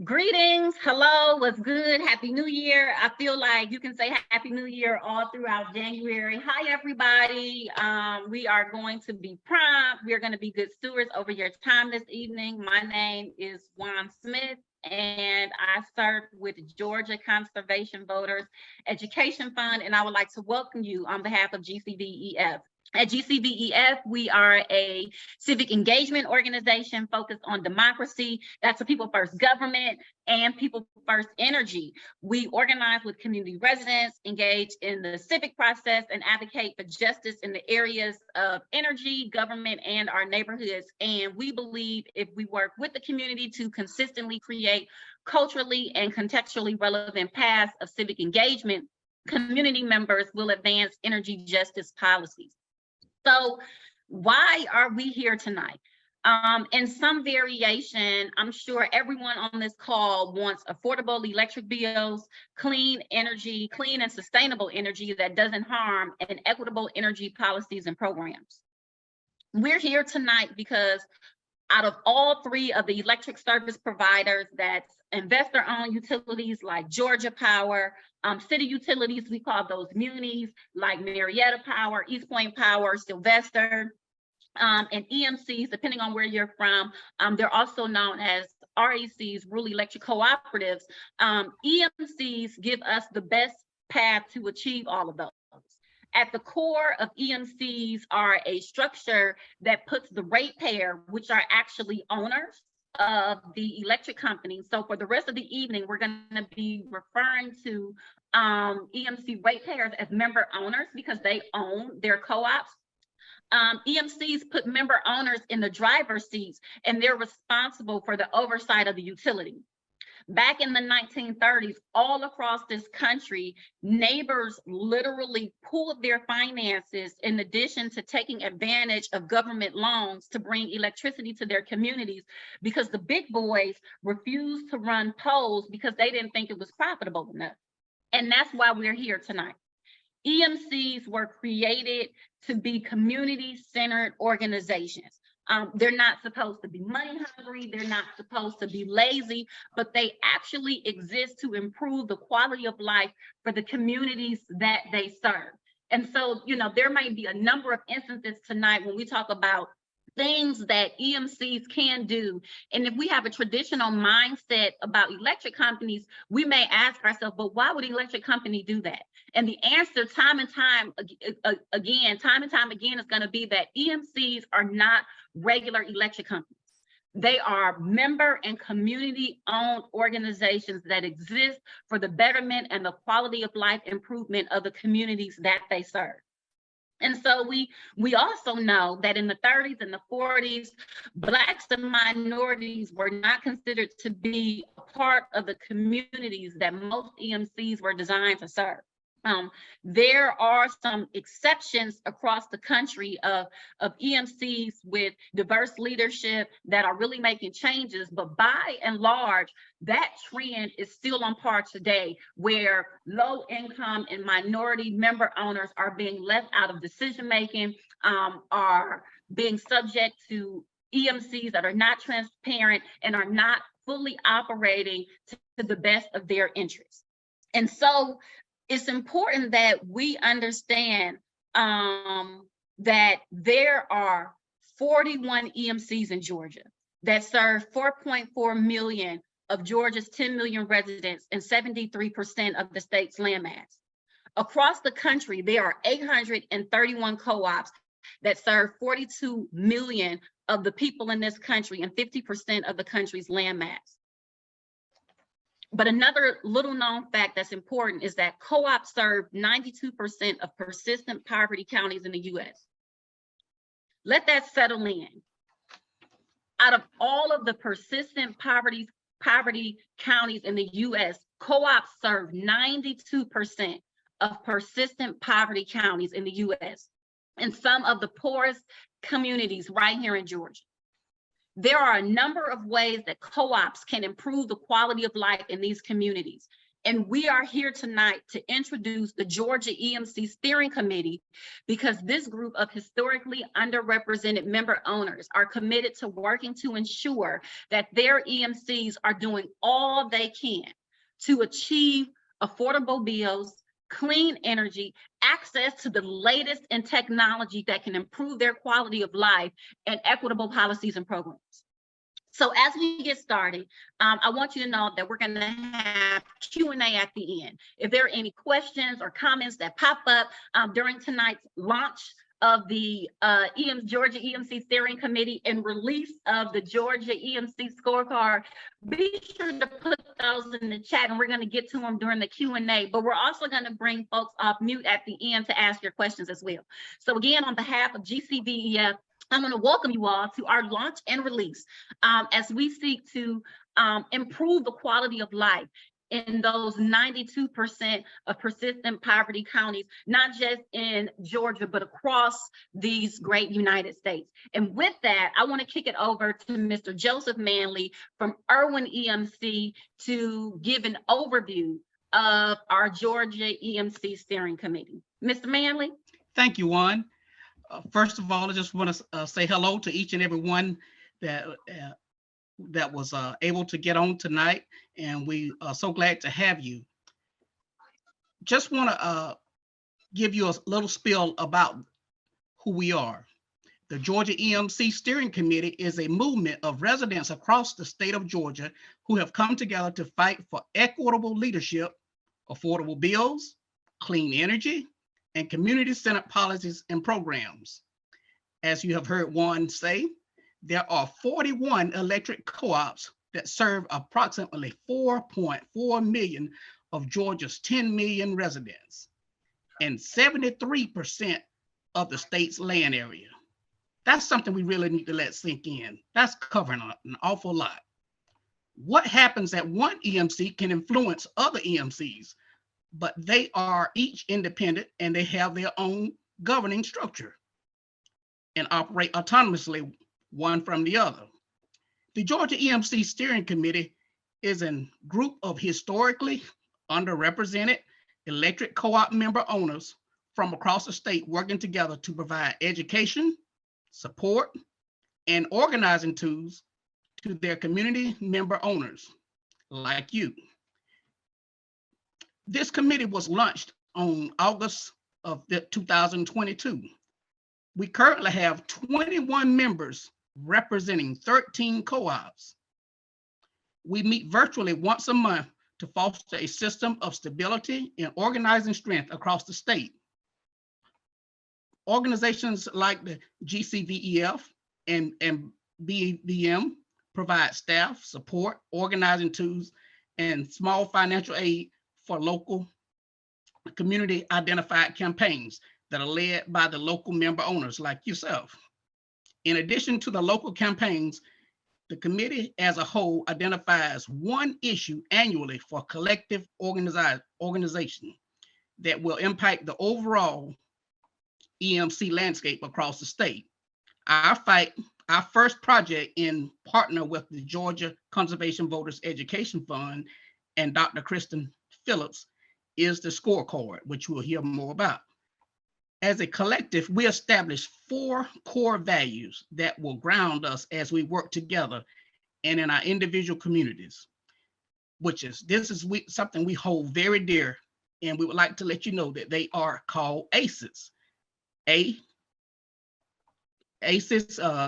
Greetings. Hello. What's good? Happy New Year. I feel like you can say Happy New Year all throughout January. Hi, everybody. We are going to be prompt. We are going to be good stewards over your time this evening. My name is Juan Smith, and I serve with Georgia Conservation Voters Education Fund, and I would like to welcome you on behalf of GCVEF. At GCVEF, we are a civic engagement organization focused on democracy. That's a people first government and people first energy. We organize with community residents, engage in the civic process, and advocate for justice in the areas of energy, government, and our neighborhoods. And we believe if we work with the community to consistently create culturally and contextually relevant paths of civic engagement, community members will advance energy justice policies. So why are we here tonight? In some variation, I'm sure everyone on this call wants affordable electric bills, clean energy, clean and sustainable energy that doesn't harm, and equitable energy policies and programs. We're here tonight because out of all three of the electric service providers, that's investor-owned utilities like Georgia Power, city utilities, we call those munis, like Marietta Power, East Point Power, Sylvester, and EMCs, depending on where you're from. They're also known as RECs, Rural Electric Cooperatives. EMCs give us the best path to achieve all of those. At the core of EMCs are a structure that puts the ratepayer, which are actually owners of the electric company. So for the rest of the evening, we're going to be referring to EMC ratepayers as member owners because they own their co-ops. EMCs put member owners in the driver's seats, and they're responsible for the oversight of the utility. Back in the 1930s, all across this country, neighbors literally pooled their finances in addition to taking advantage of government loans to bring electricity to their communities because the big boys refused to run polls because they didn't think it was profitable enough. And that's why we're here tonight. EMCs were created to be community-centered organizations. They're not supposed to be money hungry, they're not supposed to be lazy, but they actually exist to improve the quality of life for the communities that they serve. And so, there might be a number of instances tonight when we talk about things that EMCs can do. And if we have a traditional mindset about electric companies, we may ask ourselves, but why would an electric company do that? And the answer time and time again is going to be that EMCs are not regular electric companies. They are member and community-owned organizations that exist for the betterment and the quality of life improvement of the communities that they serve. And so we also know that in the 30s and the 40s, Blacks and minorities were not considered to be a part of the communities that most EMCs were designed to serve. There are some exceptions across the country of EMCs with diverse leadership that are really making changes, but by and large, that trend is still on par today, where low income and minority member owners are being left out of decision making, are being subject to EMCs that are not transparent and are not fully operating to the best of their interests. And so it's important that we understand that there are 41 EMCs in Georgia that serve 4.4 million of Georgia's 10 million residents and 73% of the state's landmass. Across the country, there are 831 co-ops that serve 42 million of the people in this country and 50% of the country's landmass. But another little known fact that's important is that co-ops serve 92% of persistent poverty counties in the US. Let that settle in. Out of all of the persistent poverty counties in the US, co-ops serve 92% of persistent poverty counties in the US and some of the poorest communities right here in Georgia. There are a number of ways that co-ops can improve the quality of life in these communities. And we are here tonight to introduce the Georgia EMC Steering Committee, because this group of historically underrepresented member owners are committed to working to ensure that their EMCs are doing all they can to achieve affordable bills, clean energy, access to the latest in technology that can improve their quality of life, and equitable policies and programs. So as we get started, I want you to know that we're going to have Q&A at the end. If there are any questions or comments that pop up during tonight's launch of the Georgia EMC Steering Committee and release of the Georgia EMC scorecard, be sure to put those in the chat, and we're going to get to them during the Q&A. But we're also going to bring folks off mute at the end to ask your questions as well. So again, on behalf of GCVEF, I'm going to welcome you all to our launch and release as we seek to improve the quality of life in those 92% of persistent poverty counties, not just in Georgia, but across these great United States. And with that, I want to kick it over to Mr. Joseph Manley from Irwin EMC to give an overview of our Georgia EMC Steering Committee. Mr. Manley? Thank you, Juan. First of all, I just want to say hello to each and every one that was able to get on tonight, and we are so glad to have you. Just want to give you a little spiel about who we are. The Georgia EMC Steering Committee is a movement of residents across the state of Georgia who have come together to fight for equitable leadership, affordable bills, clean energy, and community-centered policies and programs. As you have heard Juan say, there are 41 electric co-ops that serve approximately 4.4 million of Georgia's 10 million residents and 73% of the state's land area. That's something we really need to let sink in. That's covering an awful lot. What happens at one EMC can influence other EMCs, but they are each independent and they have their own governing structure and operate autonomously one from the other. The Georgia EMC Steering Committee is a group of historically underrepresented electric co-op member owners from across the state working together to provide education, support, and organizing tools to their community member owners like you. This committee was launched on August of 2022. We currently have 21 members representing 13 co-ops. We meet virtually once a month to foster a system of stability and organizing strength across the state. Organizations like the GCVEF and BVM provide staff, support, organizing tools, and small financial aid for local community identified campaigns that are led by the local member owners like yourself. In addition to the local campaigns, the committee as a whole identifies one issue annually for collective organization that will impact the overall EMC landscape across the state. Our first project in partner with the Georgia Conservation Voters Education Fund and Dr. Kristen Phillips is the scorecard, which we'll hear more about. As a collective, we established 4 core values that will ground us as we work together and in our individual communities, this is something we hold very dear, and we would like to let you know that they are called ACEs. ACEs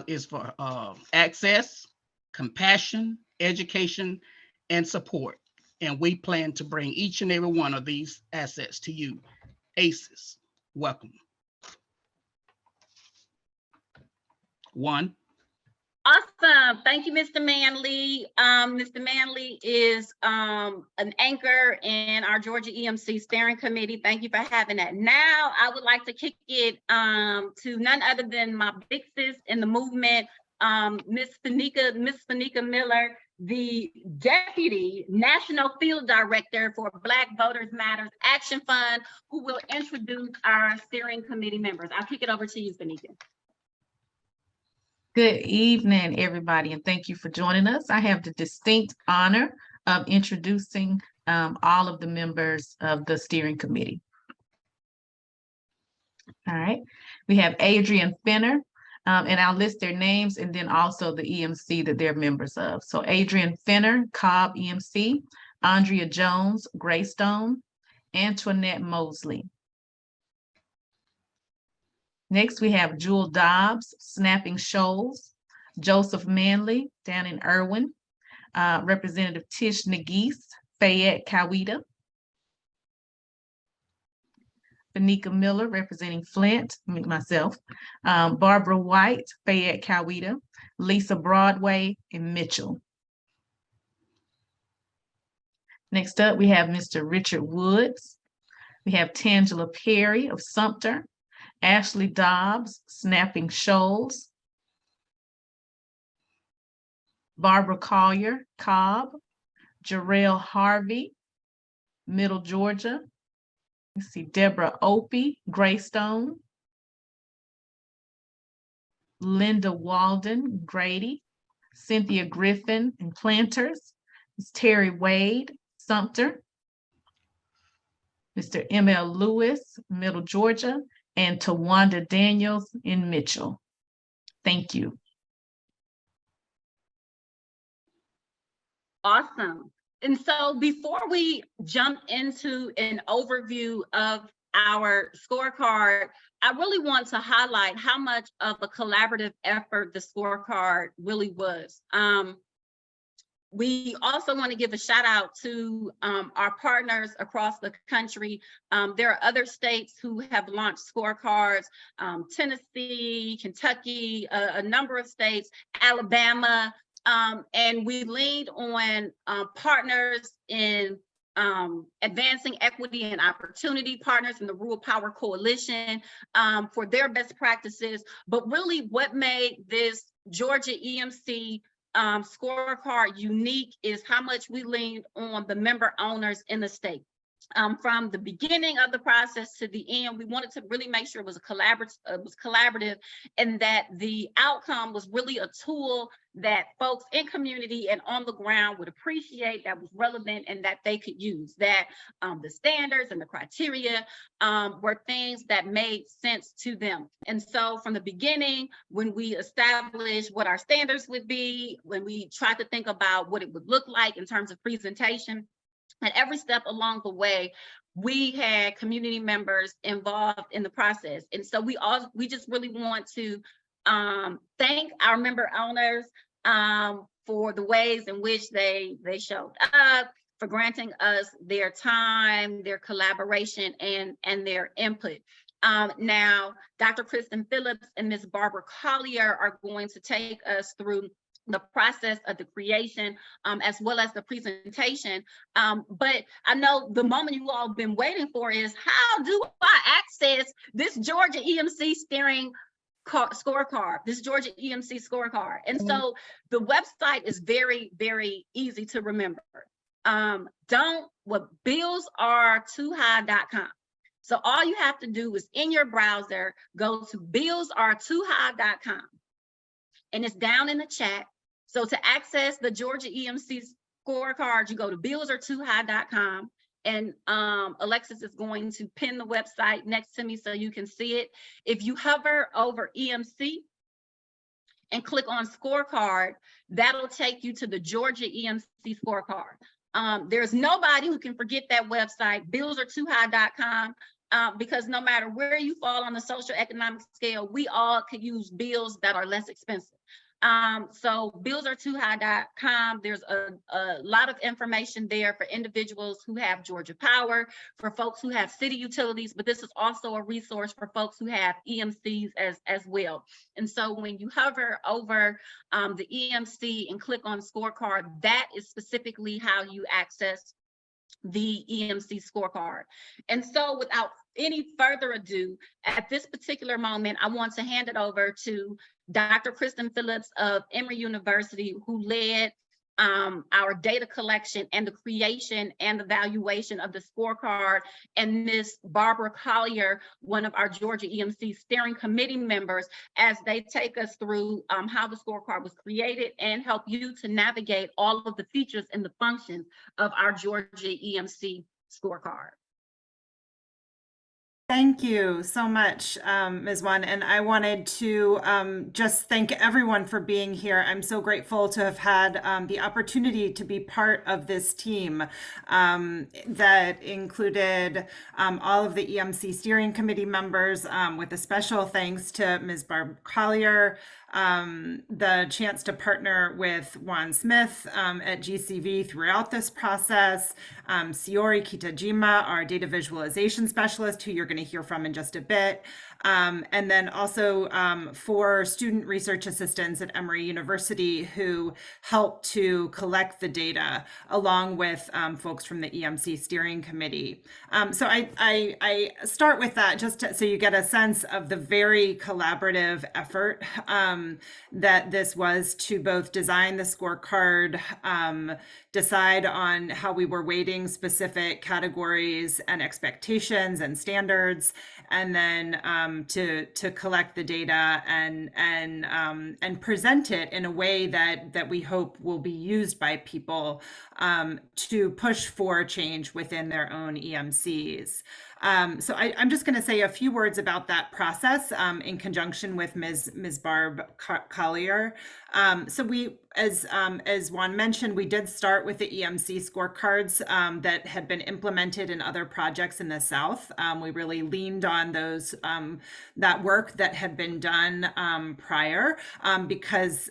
is for access, compassion, education, and support. And we plan to bring each and every one of these assets to you. ACEs, welcome. Juan. Awesome. Thank you, Mr. Manley. Mr. Manley is an anchor in our Georgia EMC Steering Committee. Thank you for having that. Now, I would like to kick it to none other than my big sis in the movement, Miss Fanika Miller, the Deputy National Field Director for Black Voters Matters Action Fund, who will introduce our steering committee members. I'll kick it over to you, Fanika. Good evening, everybody, and thank you for joining us. I have the distinct honor of introducing all of the members of the steering committee. All right, we have Adrian Fenner, and I'll list their names and then also the EMC that they're members of. So Adrian Fenner, Cobb EMC, Andrea Jones, Greystone, Antoinette Mosley. Next, we have Jewel Dobbs, Snapping Shoals, Joseph Manley, down in Irwin, Representative Tish Nagise, Fayette Coweta, Benika Miller, representing Flint, myself, Barbara White, Fayette Coweta, Lisa Broadway, and Mitchell. Next up, we have Mr. Richard Woods. We have Tangela Perry of Sumter, Ashley Dobbs, Snapping Shoals, Barbara Collier, Cobb, Jarrell Harvey, Middle Georgia. Let's see, Deborah Opie, Greystone, Linda Walden, Grady, Cynthia Griffin, and Planters, Ms. Terry Wade, Sumter, Mr. M.L. Lewis, Middle Georgia, and Tawanda Daniels in Mitchell. Thank you. Awesome. And so before we jump into an overview of our scorecard, I really want to highlight how much of a collaborative effort the scorecard really was. We also want to give a shout out to our partners across the country. There are other states who have launched scorecards, Tennessee, Kentucky, a number of states, Alabama, and we leaned on partners in advancing equity and opportunity, partners in the Rural Power Coalition for their best practices. But really what made this Georgia EMC scorecard unique is how much we leaned on the member owners in the state. From the beginning of the process to the end, we wanted to really make sure it was collaborative, and that the outcome was really a tool that folks in community and on the ground would appreciate, that was relevant, and that they could use. That the standards and the criteria were things that made sense to them. And so from the beginning, when we established what our standards would be, when we tried to think about what it would look like in terms of presentation, at every step along the way, we had community members involved in the process. And so we just really want to thank our member owners for the ways in which they showed up, for granting us their time, their collaboration, and their input. Now, Dr. Kristen Phillips and Ms. Barbara Collier are going to take us through the process of the creation as well as the presentation. But I know the moment you all have been waiting for is, how do I access this Georgia EMC steering scorecard, this Georgia EMC scorecard? And so the website is very, very easy to remember. billsaretoohigh.com. So all you have to do is in your browser, go to billsaretoohigh.com. And it's down in the chat. So to access the Georgia EMC scorecard, you go to billsaretoohigh.com, and Alexis is going to pin the website next to me so you can see it. If you hover over EMC and click on scorecard, that'll take you to the Georgia EMC scorecard. There's nobody who can forget that website, billsaretoohigh.com. Because no matter where you fall on the social economic scale, we all could use bills that are less expensive. So billsaretoohigh.com, there's a lot of information there for individuals who have Georgia Power, for folks who have city utilities, but this is also a resource for folks who have EMCs as well. And so when you hover over the EMC and click on scorecard, that is specifically how you access the EMC scorecard. And so without any further ado, at this particular moment, I want to hand it over to Dr. Kristen Phillips of Emory University, who led our data collection and the creation and the valuation of the scorecard, and Ms. Barbara Collier, one of our Georgia EMC steering committee members, as they take us through how the scorecard was created and help you to navigate all of the features and the functions of our Georgia EMC scorecard. Thank you so much, Ms. Wan. And I wanted to just thank everyone for being here. I'm so grateful to have had the opportunity to be part of this team that included all of the EMC steering committee members, with a special thanks to Ms. Barb Collier, the chance to partner with Juan Smith at GCV throughout this process, Siori Kitajima, our data visualization specialist, who you're going to hear from in just a bit, and then also 4 student research assistants at Emory University who helped to collect the data along with folks from the EMC steering committee. So I start with that just so you get a sense of the very collaborative effort that this was to both design the scorecard, decide on how we were weighting specific categories and expectations and standards, and then to collect the data and present it in a way that we hope will be used by people to push for change within their own EMCs. So I'm just going to say a few words about that process in conjunction with Ms. Barb Collier. So we, as Juan mentioned, we did start with the EMC scorecards that had been implemented in other projects in the South. We really leaned on those that work that had been done prior because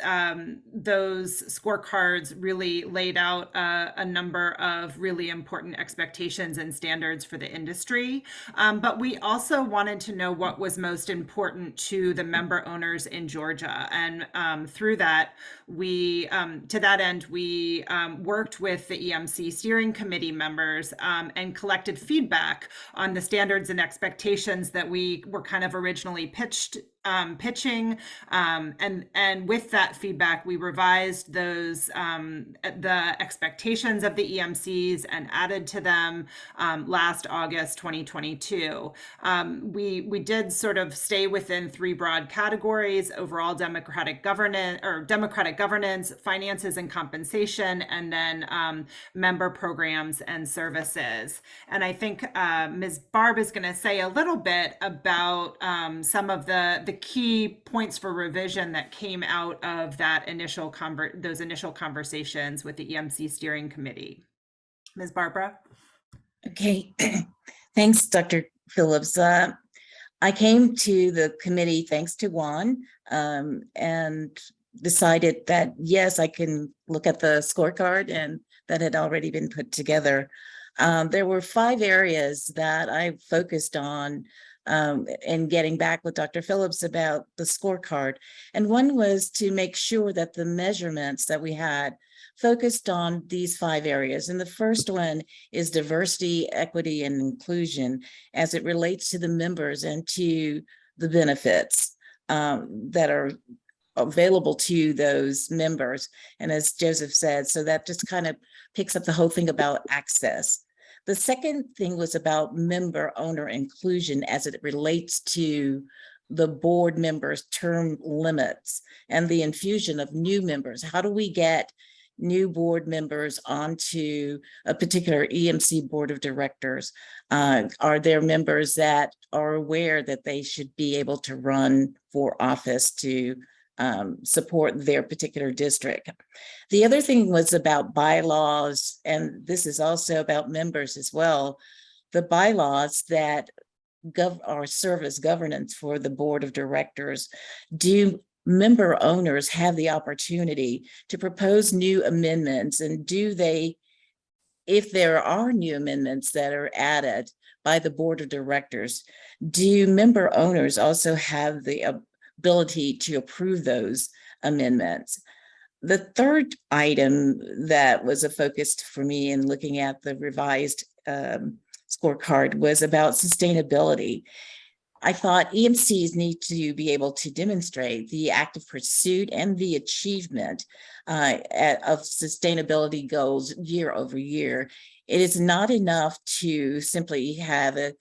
those scorecards really laid out a number of really important expectations and standards for the industry. But we also wanted to know what was most important to the member owners in Georgia. And through that, to that end, we worked with the EMC steering committee members and collected feedback on the standards and expectations that we were kind of originally pitching, and with that feedback, we revised those the expectations of the EMCs and added to them last August 2022. We did sort of stay within 3 broad categories: overall democratic governance, finances and compensation, and then member programs and services. And I think Ms. Barb is going to say a little bit about some of the key points for revision that came out of that those initial conversations with the EMC steering committee. Ms. Barbara? Okay, thanks, Dr. Phillips. I came to the committee thanks to Juan and decided that, yes, I can look at the scorecard, and that had already been put together. There were 5 areas that I focused on and getting back with Dr. Phillips about the scorecard. And one was to make sure that the measurements that we had focused on these 5 areas. And the first one is diversity, equity, and inclusion as it relates to the members and to the benefits that are available to those members. And as Joseph said, so that just kind of picks up the whole thing about access. The second thing was about member owner inclusion as it relates to the board members' term limits and the infusion of new members. How do we get new board members onto a particular EMC board of directors? Are there members that are aware that they should be able to run for office to support their particular district? The other thing was about bylaws, and this is also about members as well. The bylaws that serve as governance for the board of directors. Do member owners have the opportunity to propose new amendments, and do they, if there are new amendments that are added by the board of directors, do member owners also have the ability to approve those amendments? The third item that was a focus for me in looking at the revised scorecard was about sustainability. I thought EMCs need to be able to demonstrate the active pursuit and the achievement of sustainability goals year over year. It is not enough to simply have a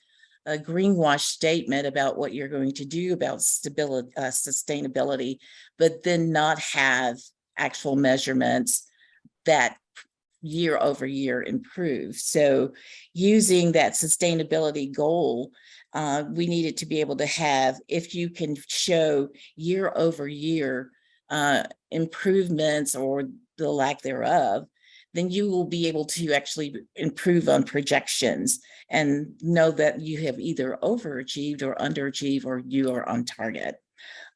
greenwash statement about what you're going to do about stability, sustainability, but then not have actual measurements that year over year improve. So using that sustainability goal, we needed to be able to have, if you can show year over year improvements or the lack thereof, then you will be able to actually improve on projections and know that you have either overachieved or underachieved or you are on target.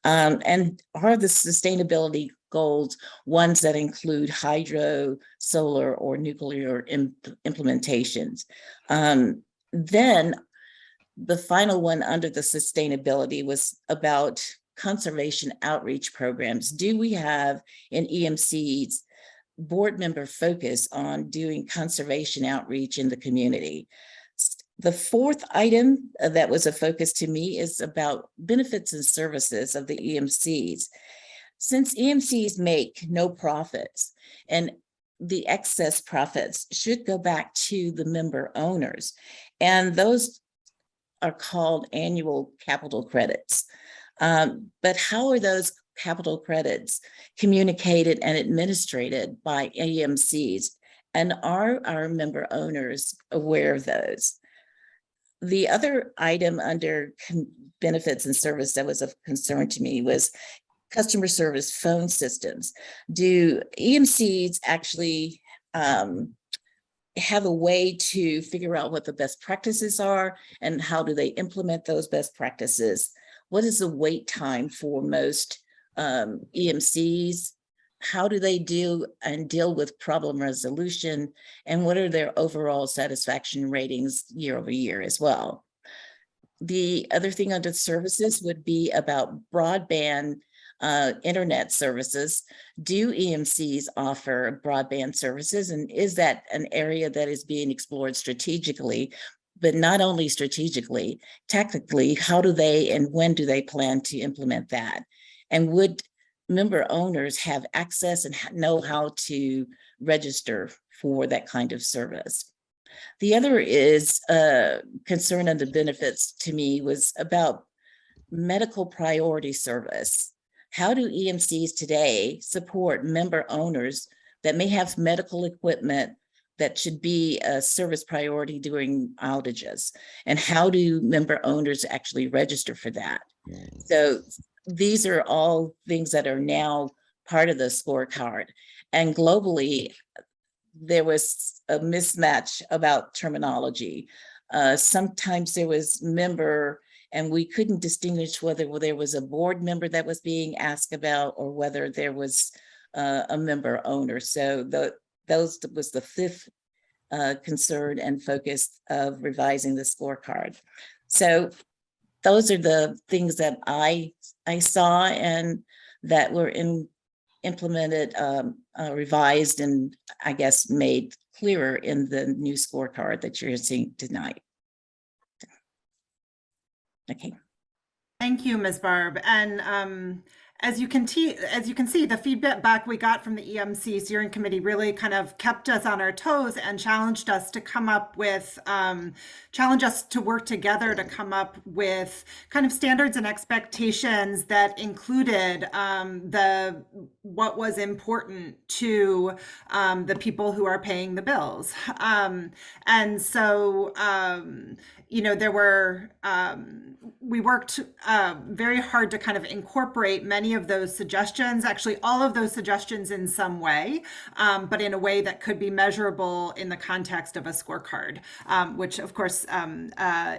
And are the sustainability goals ones that include hydro, solar, or nuclear implementations? Then the final one under the sustainability was about conservation outreach programs. Do we have in EMCs board member focus on doing conservation outreach in the community? The fourth item that was a focus to me is about benefits and services of the EMCs. Since EMCs make no profits and the excess profits should go back to the member owners, and those are called annual capital credits. But how are those capital credits communicated and administrated by EMCs? And are our member owners aware of those? The other item under benefits and service that was of concern to me was customer service phone systems. Do EMCs actually have a way to figure out what the best practices are and how do they implement those best practices? What is the wait time for most EMCs? How do they deal with problem resolution? And what are their overall satisfaction ratings year over year as well? The other thing under services would be about broadband internet services. Do EMCs offer broadband services? And is that an area that is being explored strategically? But not only strategically, tactically, how do they and when do they plan to implement that? And would member owners have access and know how to register for that kind of service? The other is concern under benefits to me was about medical priority service. How do EMCs today support member owners that may have medical equipment that should be a service priority during outages? And how do member owners actually register for that? So these are all things that are now part of the scorecard. And globally, there was a mismatch about terminology. Sometimes there was member, and we couldn't distinguish whether there was a board member that was being asked about or whether there was a member owner. So those was the fifth concern and focus of revising the scorecard. So those are the things that I saw and that were implemented, revised, and I guess made clearer in the new scorecard that you're seeing tonight. Okay. Thank you, Ms. Barb. And as you can see, the feedback we got from the EMC steering committee really kind of kept us on our toes and challenged us to come up with, challenge us to work together to come up with kind of standards and expectations that included what was important to the people who are paying the bills. And so, you know, there were, we worked very hard to kind of incorporate many of those suggestions, actually all of those suggestions in some way, but in a way that could be measurable in the context of a scorecard, which of course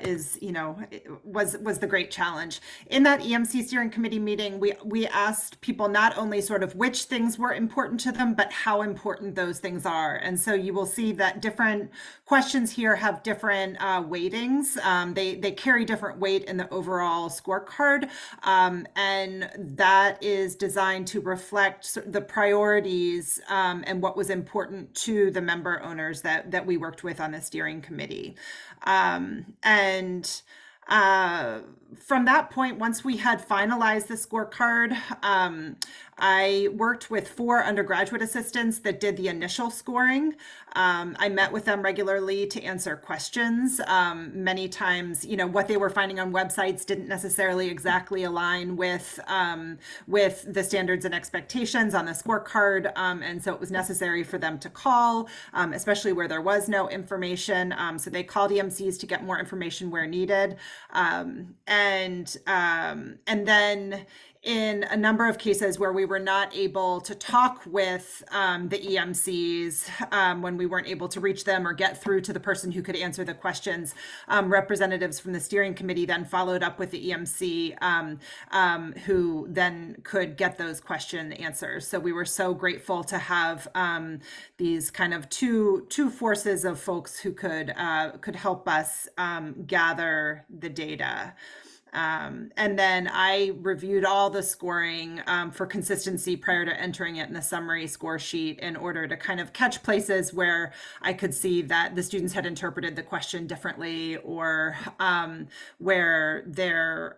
is, you know, was the great challenge. In that EMC steering committee meeting, we asked people not only sort of which things were important to them, but how important those things are. And so you will see that different questions here have different weightings. They carry different weight in the overall scorecard, and that is designed to reflect the priorities and what was important to the member owners that we worked with on the steering committee. And From that point, once we had finalized the scorecard, I worked with 4 undergraduate assistants that did the initial scoring. I met with them regularly to answer questions. Many times, what they were finding on websites didn't necessarily exactly align with the standards and expectations on the scorecard. And so it was necessary for them to call, especially where there was no information. So they called EMCs to get more information where needed. And then in a number of cases where we were not able to talk with the EMCs, when we weren't able to reach them or get through to the person who could answer the questions, representatives from the steering committee then followed up with the EMC, who then could get those question answers. So we were so grateful to have these kind of two forces of folks who could help us gather the data. And then I reviewed all the scoring for consistency prior to entering it in the summary score sheet in order to kind of catch places where I could see that the students had interpreted the question differently, or where there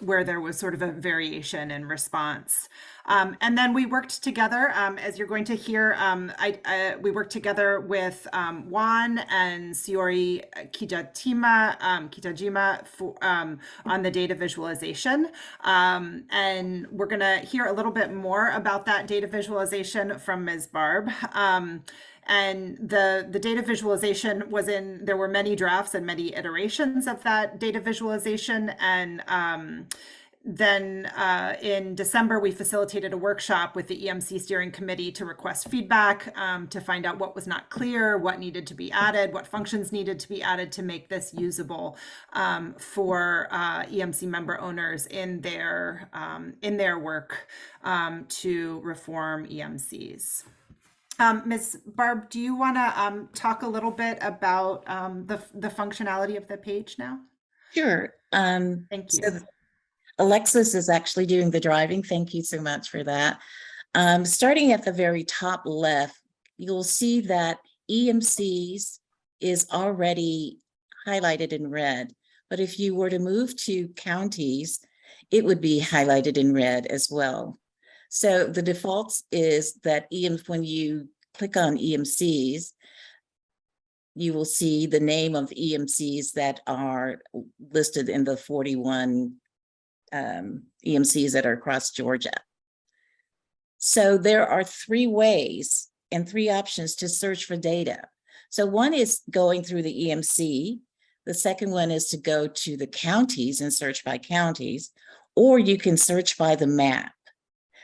was sort of a variation in response. And then we worked together, as you're going to hear, we worked together with Juan and Siori Kitajima on the data visualization. And we're going to hear a little bit more about that data visualization from Ms. Barb. And the data visualization there were many drafts and many iterations of that data visualization. And then in December, we facilitated a workshop with the EMC steering committee to request feedback, to find out what was not clear, what needed to be added, what functions needed to be added to make this usable for EMC member owners in their work to reform EMCs. Ms. Barb, do you want to talk a little bit about the functionality of the page now? Sure. Thank you. So Alexis is actually doing the driving. Thank you so much for that. Starting at the very top left, you'll see that EMCs is already highlighted in red. But if you were to move to counties, it would be highlighted in red as well. So the default is that when you click on EMCs, you will see the name of EMCs that are listed in the 41 EMCs that are across Georgia. So there are 3 ways and 3 options to search for data. So one is going through the EMC. The second one is to go to the counties and search by counties, or you can search by the map.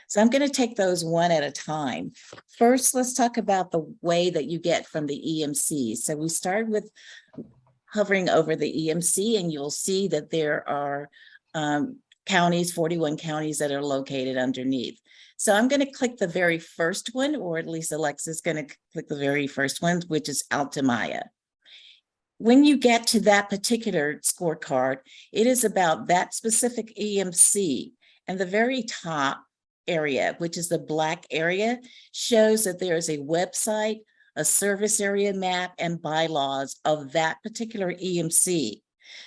So I'm going to take those one at a time. First, let's talk about the way that you get from the EMC. So we start with hovering over the EMC, and you'll see that there are counties, 41 counties that are located underneath. So I'm going to click the very first one, or at least Alexa's going to click the very first one, which is Altamaya. When you get to that particular scorecard, it is about that specific EMC, and the very top area, which is the black area, shows that there is a website, a service area map, and bylaws of that particular EMC.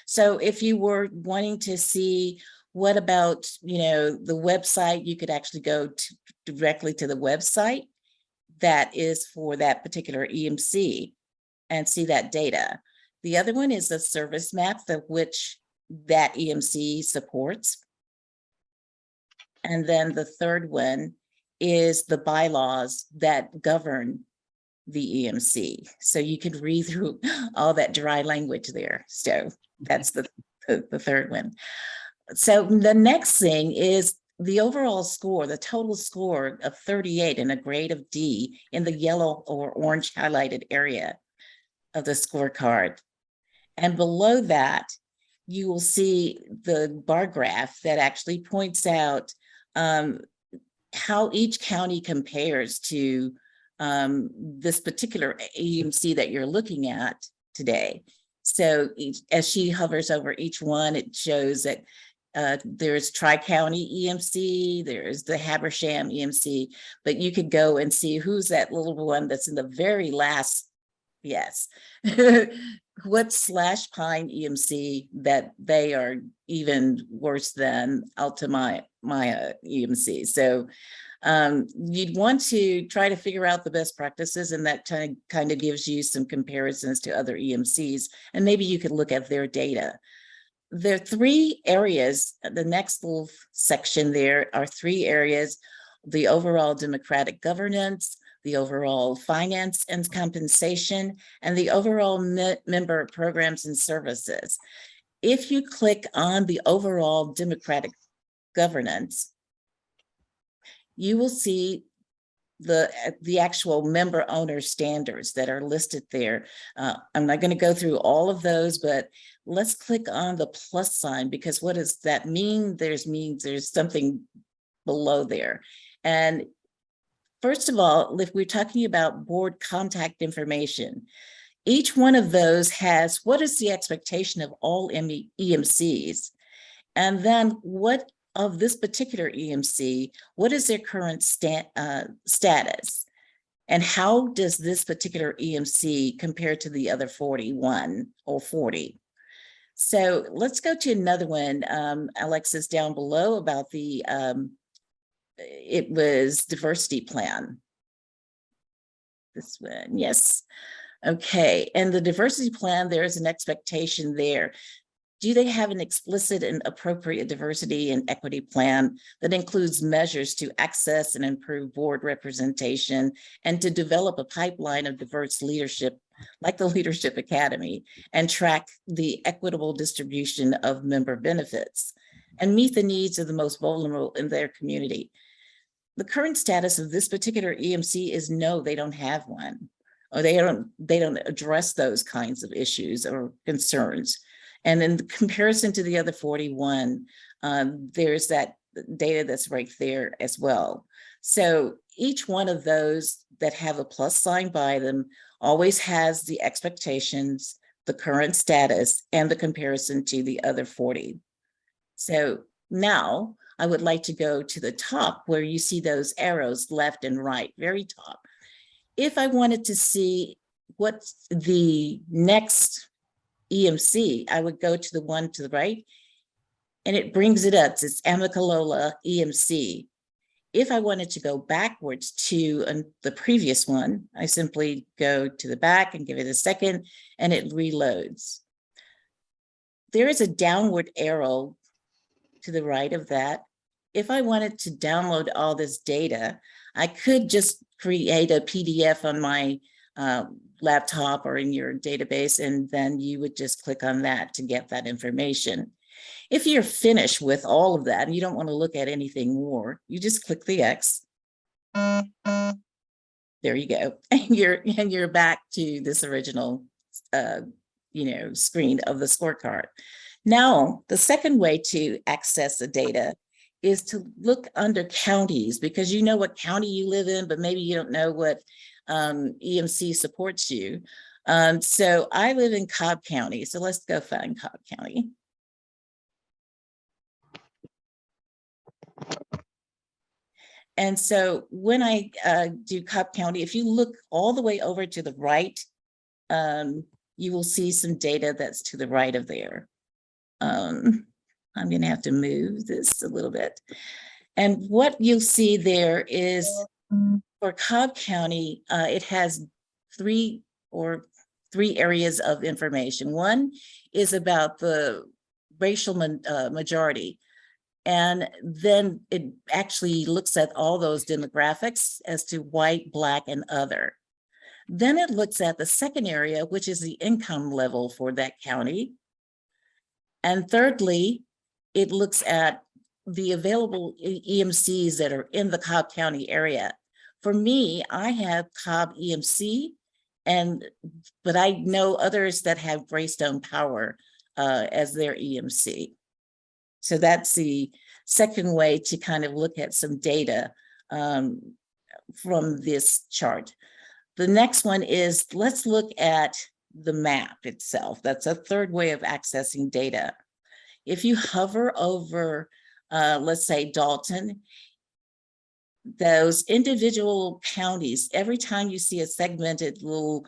So if you were wanting to see what about, the website, you could actually go directly to the website that is for that particular EMC and see that data. The other one is the service map which that EMC supports. And then the third one is the bylaws that govern the EMC. So you can read through all that dry language there. So that's the third one. So the next thing is the overall score, the total score of 38 and a grade of D in the yellow or orange highlighted area of the scorecard. And below that, you will see the bar graph that actually points out how each county compares to this particular EMC that you're looking at today. So as she hovers over each one, it shows that there's Tri-County EMC, there's the Habersham EMC, but you could go and see who's that little one that's in the very last yes. What slash Pine EMC that they are even worse than Alta Maya EMC. So you'd want to try to figure out the best practices, and that kind of gives you some comparisons to other EMCs, and maybe you could look at their data. There are 3 areas. The next little section there are 3 areas: the overall democratic governance, the overall finance and compensation, and the overall member programs and services. If you click on the overall democratic governance, you will see the actual member owner standards that are listed there. I'm not going to go through all of those, but let's click on the plus sign, because what does that mean? There's something below there. And first of all, if we're talking about board contact information, each one of those has what is the expectation of all EMCs, and then what of this particular EMC, what is their current status, and how does this particular EMC compare to the other 41 or 40? So let's go to another one. Alexis, down below about the it was diversity plan. This one, yes. Okay, and the diversity plan, there is an expectation there. Do they have an explicit and appropriate diversity and equity plan that includes measures to access and improve board representation and to develop a pipeline of diverse leadership, like the Leadership Academy, and track the equitable distribution of member benefits and meet the needs of the most vulnerable in their community? The current status of this particular EMC is no, they don't have one, or they don't address those kinds of issues or concerns. And in comparison to the other 41, there's that data that's right there as well. So each one of those that have a plus sign by them always has the expectations, the current status, and the comparison to the other 40. So now I would like to go to the top where you see those arrows left and right, very top. If I wanted to see what's the next EMC, I would go to the one to the right, and it brings it up. It's Amicalola EMC. If I wanted to go backwards to the previous one, I simply go to the back and give it a second, and it reloads. There is a downward arrow to the right of that. If I wanted to download all this data, I could just create a PDF on my laptop or in your database, and then you would just click on that to get that information. If you're finished with all of that and you don't want to look at anything more, you just click the X. There you go. And you're back to this original screen of the scorecard. Now, the second way to access the data is to look under counties, because you know what county you live in, but maybe you don't know what EMC supports you. So I live in Cobb County. So let's go find Cobb County. And so when I do Cobb County, if you look all the way over to the right, you will see some data that's to the right of there. I'm going to have to move this a little bit. And what you'll see there is for Cobb County, it has three areas of information. One is about the racial majority. And then it actually looks at all those demographics as to white, Black, and other. Then it looks at the second area, which is the income level for that county. And thirdly, it looks at the available EMCs that are in the Cobb County area. For me, I have Cobb EMC, but I know others that have Greystone Power as their EMC. So that's the second way to kind of look at some data from this chart. The next one is, let's look at the map itself. That's a third way of accessing data. If you hover over, let's say Dalton, those individual counties, every time you see a segmented little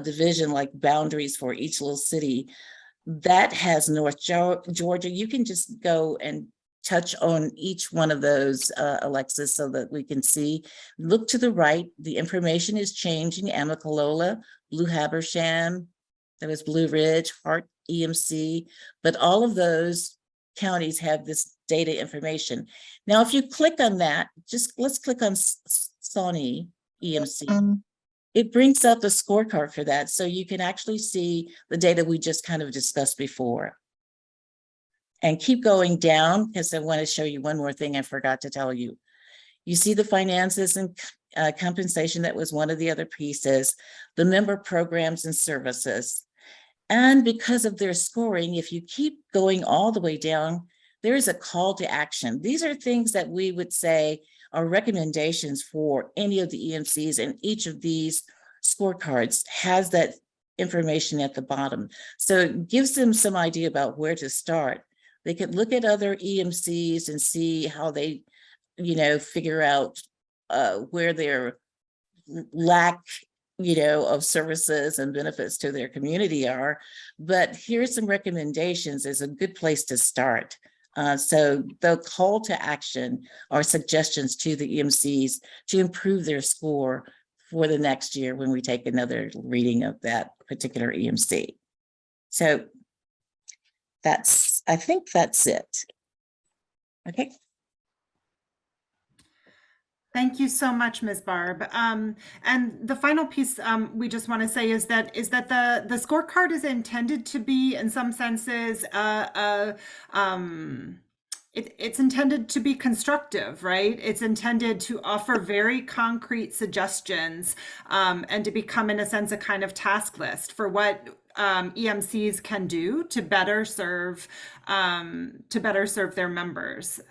division, like boundaries for each little city. That has North Georgia. You can just go and touch on each one of those, Alexis, so that we can see. Look to the right, the information is changing. Amicalola, Blue Habersham, there was Blue Ridge, Hart, EMC, but all of those counties have this data information. Now, if you click on that, let's click on Sawney EMC. It brings up the scorecard for that. So you can actually see the data we just kind of discussed before. And keep going down, because I want to show you one more thing I forgot to tell you. You see the finances and compensation, that was one of the other pieces, the member programs and services. And because of their scoring, if you keep going all the way down, there is a call to action. These are things that we would say are recommendations for any of the EMCs, and each of these scorecards has that information at the bottom. So it gives them some idea about where to start. They could look at other EMCs and see how they, figure out where their lack, of services and benefits to their community are. But here's some recommendations as a good place to start. So the call to action are suggestions to the EMCs to improve their score for the next year when we take another reading of that particular EMC. So I think that's it. Okay. Thank you so much, Ms. Barb. And the final piece we just want to say is that the scorecard is intended to be, in some senses, it's intended to be constructive, right? It's intended to offer very concrete suggestions and to become, in a sense, a kind of task list for what EMCs can do to better serve their members.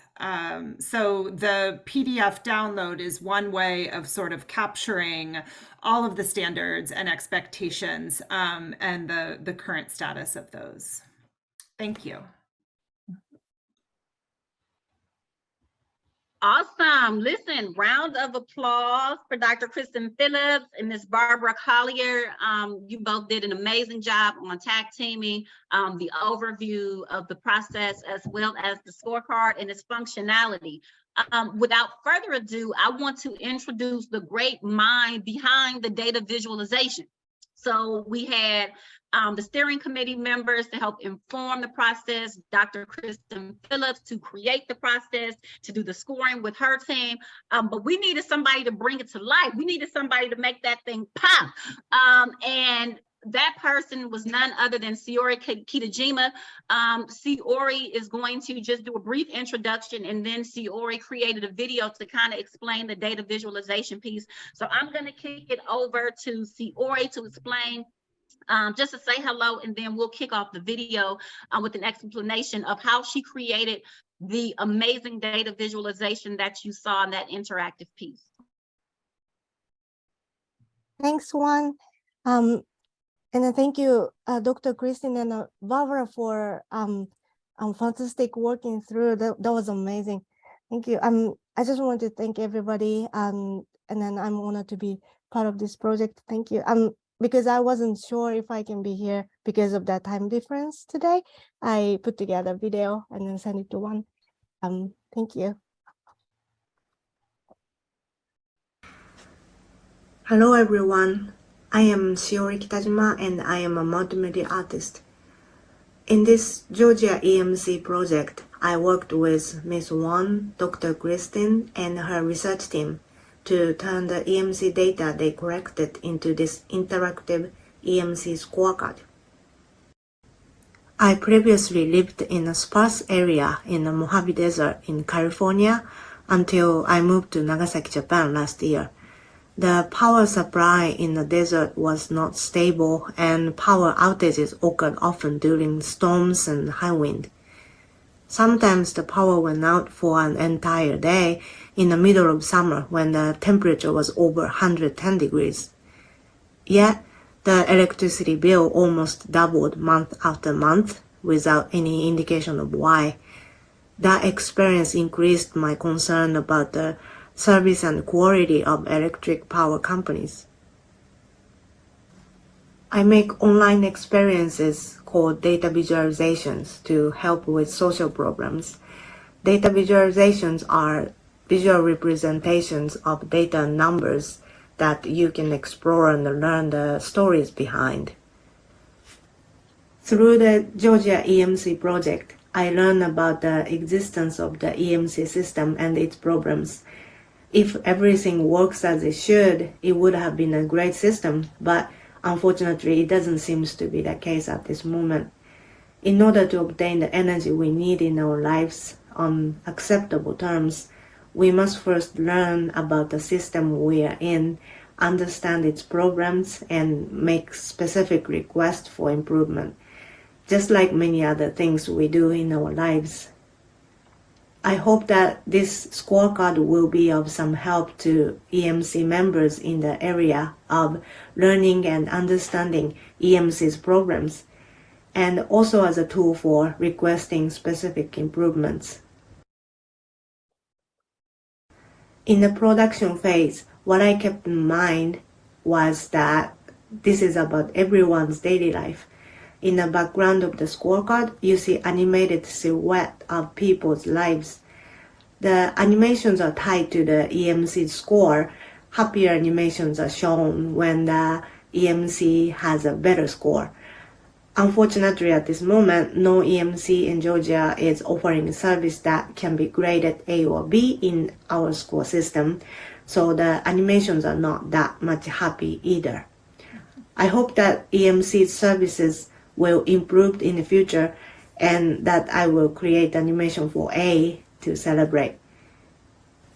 So the PDF download is one way of sort of capturing all of the standards and expectations and the current status of those. Thank you. Awesome. Listen, round of applause for Dr. Kristen Phillips and Ms. Barbara Collier. You both did an amazing job on tag teaming the overview of the process as well as the scorecard and its functionality. Without further ado, I want to introduce the great mind behind the data visualization. So we had the steering committee members to help inform the process, Dr. Kristen Phillips to create the process, to do the scoring with her team. But we needed somebody to bring it to life. We needed somebody to make that thing pop. And that person was none other than Siori Kitajima. Siori is going to just do a brief introduction, and then Siori created a video to kind of explain the data visualization piece. So I'm going to kick it over to Siori to explain, just to say hello, and then we'll kick off the video with an explanation of how she created the amazing data visualization that you saw in that interactive piece. Thanks, Juan. And thank you, Dr. Kristen and Barbara, for fantastic working through. That was amazing. Thank you. I just want to thank everybody, and then I'm honored to be part of this project. Thank you. Because I wasn't sure if I can be here because of that time difference today, I put together a video and then sent it to Juan. Thank you. Hello everyone. I am Siori Kitajima and I am a multimedia artist. In this Georgia EMC project, I worked with Ms. Wang, Dr. Kristen, and her research team to turn the EMC data they collected into this interactive EMC scorecard. I previously lived in a sparse area in the Mojave Desert in California until I moved to Nagasaki, Japan last year. The power supply in the desert was not stable, and power outages occurred often during storms and high wind. Sometimes the power went out for an entire day in the middle of summer when the temperature was over 110 degrees. Yet, the electricity bill almost doubled month after month without any indication of why. That experience increased my concern about the service and quality of electric power companies. I make online experiences called data visualizations to help with social problems. Data visualizations are visual representations of data and numbers that you can explore and learn the stories behind. Through the Georgia EMC project, I learned about the existence of the EMC system and its problems. If everything works as it should, it would have been a great system, but unfortunately, it doesn't seem to be the case at this moment. In order to obtain the energy we need in our lives on acceptable terms, we must first learn about the system we are in, understand its programs, and make specific requests for improvement, just like many other things we do in our lives. I hope that this scorecard will be of some help to EMC members in the area of learning and understanding EMC's programs, and also as a tool for requesting specific improvements. In the production phase, what I kept in mind was that this is about everyone's daily life. In the background of the scorecard, you see animated silhouette of people's lives. The animations are tied to the EMC score. Happier animations are shown when the EMC has a better score. Unfortunately, at this moment, no EMC in Georgia is offering a service that can be graded A or B in our score system, so the animations are not that much happy either. I hope that EMC services will improve in the future and that I will create animation for A to celebrate.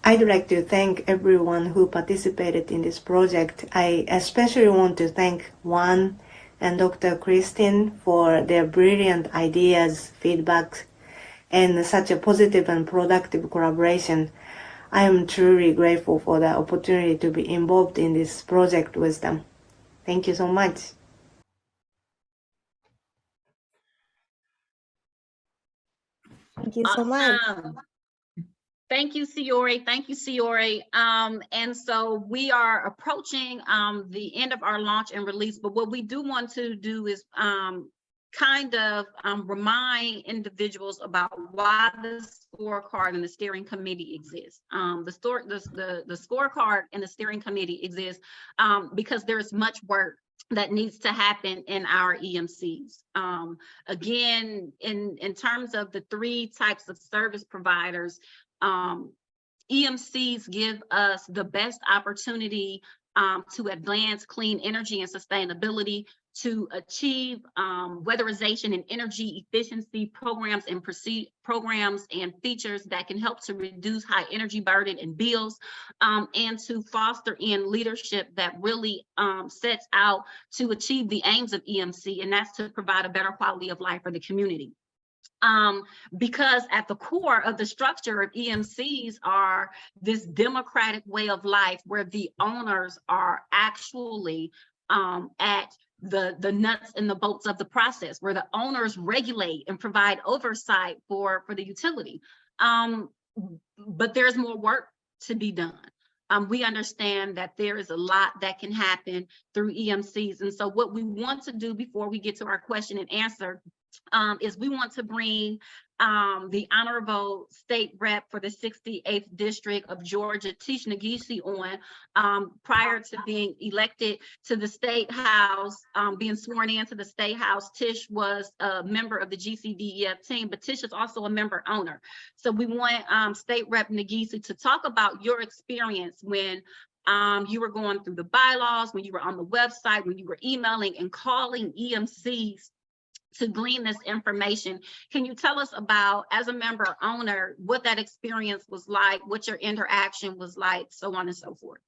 I'd like to thank everyone who participated in this project. I especially want to thank Juan and Dr. Christine for their brilliant ideas, feedback, and such a positive and productive collaboration. I am truly grateful for the opportunity to be involved in this project with them. Thank you so much. Thank you so much. Awesome. Thank you, Siori. Thank you, Siori. And so we are approaching the end of our launch and release, but what we do want to do is kind of remind individuals about why the scorecard and the steering committee exists. The scorecard and the steering committee exists because there's much work that needs to happen in our EMCs. Again, in terms of the three types of service providers, EMCs give us the best opportunity to advance clean energy and sustainability, to achieve weatherization and energy efficiency programs and features that can help to reduce high energy burden and bills, and to foster in leadership that really sets out to achieve the aims of EMC, and that's to provide a better quality of life for the community. Because at the core of the structure of EMCs are this democratic way of life where the owners are actually at the nuts and the bolts of the process, where the owners regulate and provide oversight for the utility. But there's more work to be done. We understand that there is a lot that can happen through EMCs. And so what we want to do before we get to our question and answer is we want to bring the Honorable State Rep for the 68th District of Georgia, Tish Nagisi, on. Prior to being elected to the State House, being sworn into the State House, Tish was a member of the GCDEF team, but Tish is also a member owner. So we want State Rep Nagisi to talk about your experience when you were going through the bylaws, when you were on the website, when you were emailing and calling EMCs to glean this information. Can you tell us about, as a member owner, what that experience was like, what your interaction was like, so on and so forth?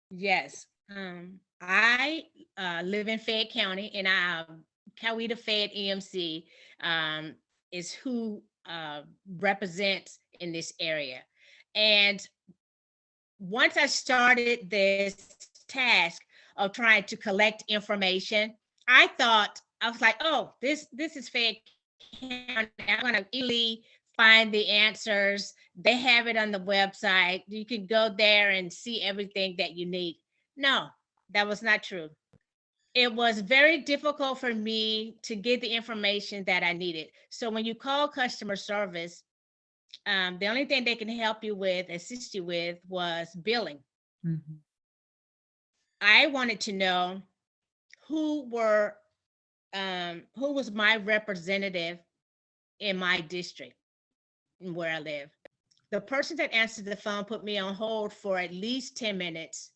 Yes, I live in Fayette County, and Coweta Fayette EMC is who represents in this area. And once I started this task of trying to collect information, I was like, oh, this is Fayette County. I'm going to easily find the answers. They have it on the website. You can go there and see everything that you need. No, that was not true. it was very difficult for me to get the information that I needed. So when you call customer service, the only thing they can help you with, assist you with, was billing. Mhm. I wanted to know who was my representative in my district and where I live. The person that answered the phone put me on hold for at least 10 minutes.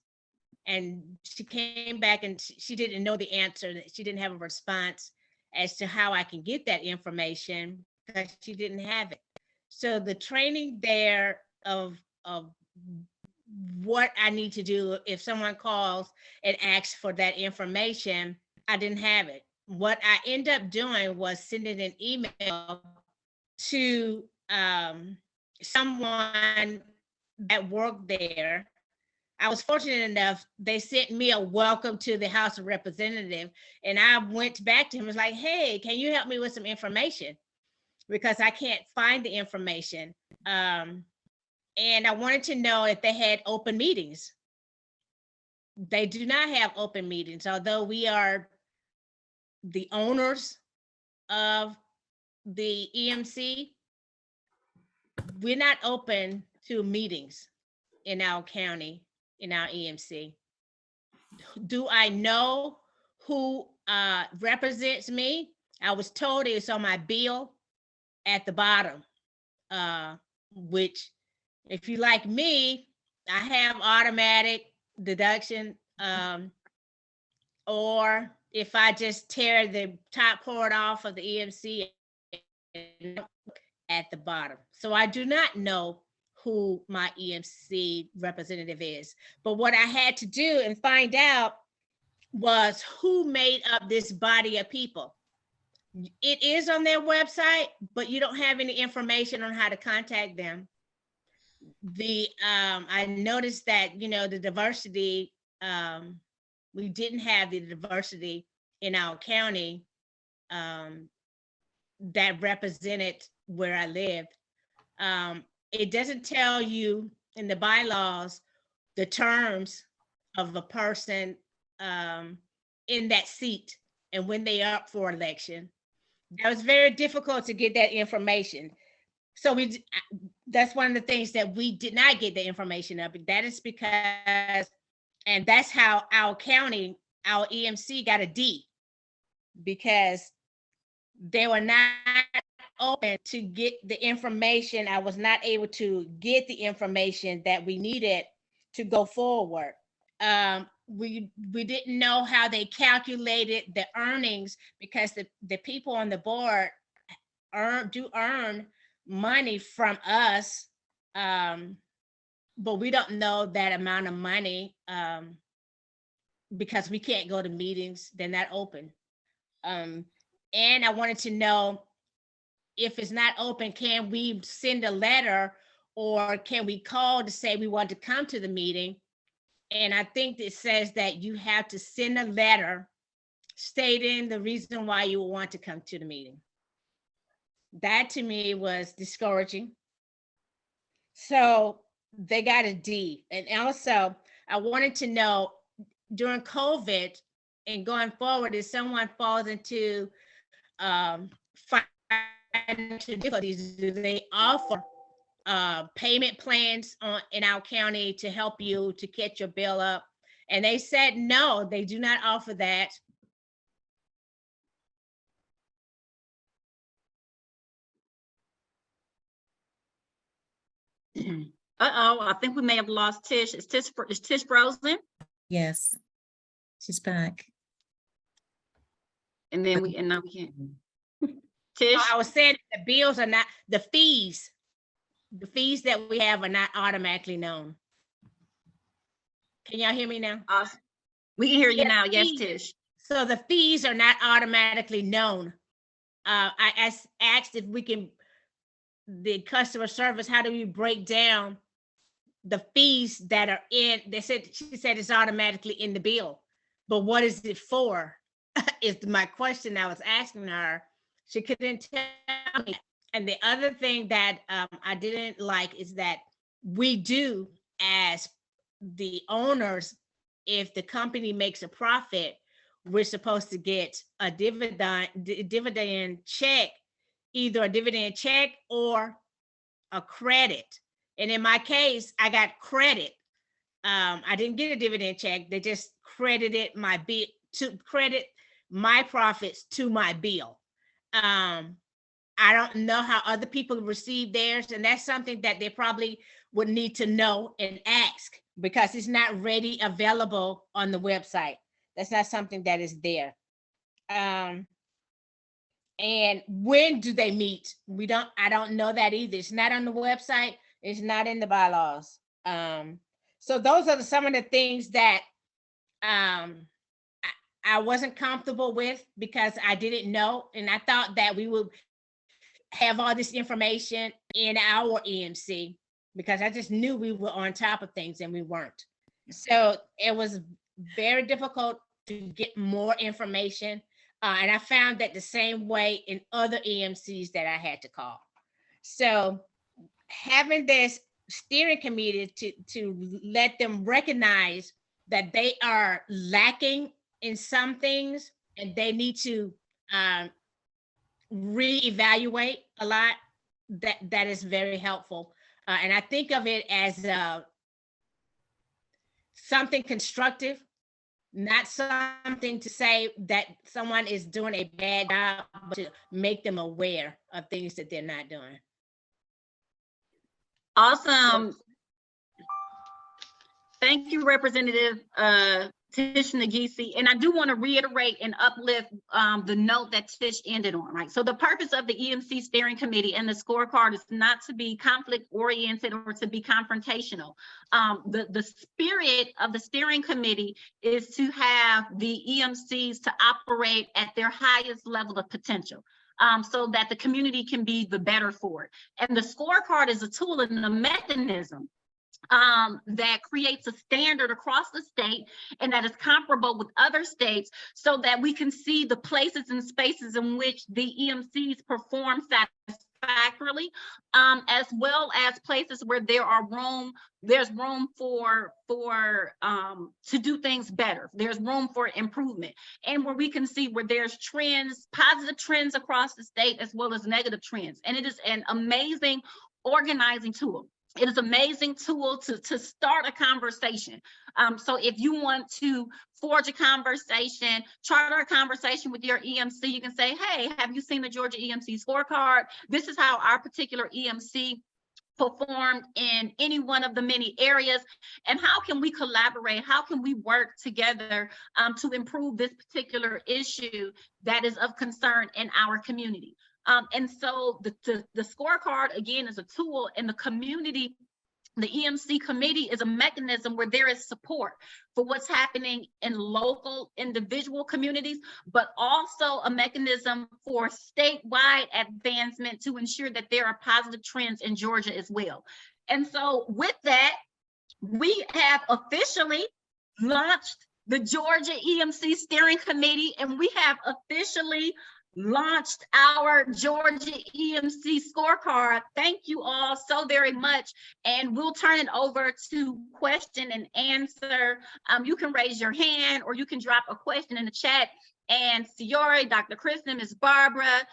And she came back and she didn't know the answer. She didn't have a response as to how I can get that information because she didn't have it. So the training there of what I need to do if someone calls and asks for that information, I didn't have it. What I end up doing was sending an email to someone that worked there. I was fortunate enough, they sent me a welcome to the House of Representatives, and I went back to him and was like, hey, can you help me with some information? Because I can't find the information. And I wanted to know if they had open meetings. They do not have open meetings, although we are the owners of the EMC. We're not open to meetings in our county, in our EMC. Do I know who represents me? I was told it's on my bill at the bottom, which if you like me, I have automatic deduction, or if I just tear the top part off of the EMC at the bottom. So I do not know who my EMC representative is. But what I had to do and find out was who made up this body of people. It is on their website, but you don't have any information on how to contact them. I noticed that, the diversity, we didn't have the diversity in our county that represented where I lived. It doesn't tell you in the bylaws the terms of a person in that seat and when they are up for election. That was very difficult to get that information. So that's one of the things that we did not get the information of. That is because, and that's how our county, our EMC got a D, because they were not open to get the information. I was not able to get the information that we needed to go forward. We didn't know how they calculated the earnings, because the people on the board earn money from us, but we don't know that amount of money because we can't go to meetings. They're not open. And I wanted to know, if it's not open, can we send a letter, or can we call to say we want to come to the meeting? And I think it says that you have to send a letter stating the reason why you want to come to the meeting. That to me was discouraging. So they got a D. And also, I wanted to know, during COVID and going forward, if someone falls into financial difficulties, do they offer payment plans in our county to help you to catch your bill up? And they said no, they do not offer that. Uh-oh, I think we may have lost Tish. Is Tish frozen? Yes, she's back. And then now we can't. Tish? I was saying the bills are not, the fees that we have are not automatically known. Can y'all hear me now? We can hear you Yeah, now. Yes, fees. Tish. So the fees are not automatically known. I asked if we can, the customer service, how do we break down the fees that are in? She said it's automatically in the bill, but what is it for? Is my question I was asking her. She couldn't tell me. And the other thing that I didn't like is that we do, as the owners, if the company makes a profit, we're supposed to get a dividend check, either a dividend check or a credit. And in my case, I got credit. I didn't get a dividend check. They just credited my bill to credit my profits to my bill. I don't know how other people receive theirs, and that's something that they probably would need to know and ask, because it's not ready available on the website. That's not something that is there. And when do they meet? I don't know that either. It's not on the website. It's not in the bylaws. So those are some of the things that I wasn't comfortable with, because I didn't know. And I thought that we would have all this information in our EMC, because I just knew we were on top of things, and we weren't. So it was very difficult to get more information. And I found that the same way in other EMCs that I had to call. So having this steering committee to let them recognize that they are lacking in some things, and they need to reevaluate a lot, that is very helpful. And I think of it as something constructive, not something to say that someone is doing a bad job, but to make them aware of things that they're not doing. Awesome. Thank you, Representative Tish Negisi. And I do want to reiterate and uplift the note that Tish ended on, right? So the purpose of the EMC Steering Committee and the scorecard is not to be conflict oriented or to be confrontational. The spirit of the steering committee is to have the EMCs to operate at their highest level of potential. So that the community can be the better for it. And the scorecard is a tool and a mechanism that creates a standard across the state, and that is comparable with other states, so that we can see the places and spaces in which the EMCs perform satisfactorily, as well as places where there's room for to do things better. There's room for improvement, and where we can see where there's trends, positive trends across the state, as well as negative trends. And it is an amazing organizing tool. It is an amazing tool to start a conversation. So if you want to forge a conversation, charter a conversation with your EMC, you can say, hey, have you seen the Georgia EMC scorecard? This is how our particular EMC performed in any one of the many areas, and how can we collaborate? How can we work together to improve this particular issue that is of concern in our community? And so the scorecard, again, is a tool, and the community, the EMC committee, is a mechanism where there is support for what's happening in local individual communities, but also a mechanism for statewide advancement to ensure that there are positive trends in Georgia as well. And so with that, we have officially launched the Georgia EMC Steering Committee, and we have officially launched our Georgia EMC scorecard. Thank you all so very much. And we'll turn it over to question and answer. You can raise your hand, or you can drop a question in the chat. And Siori, Dr. Kristen, Ms. Barbara,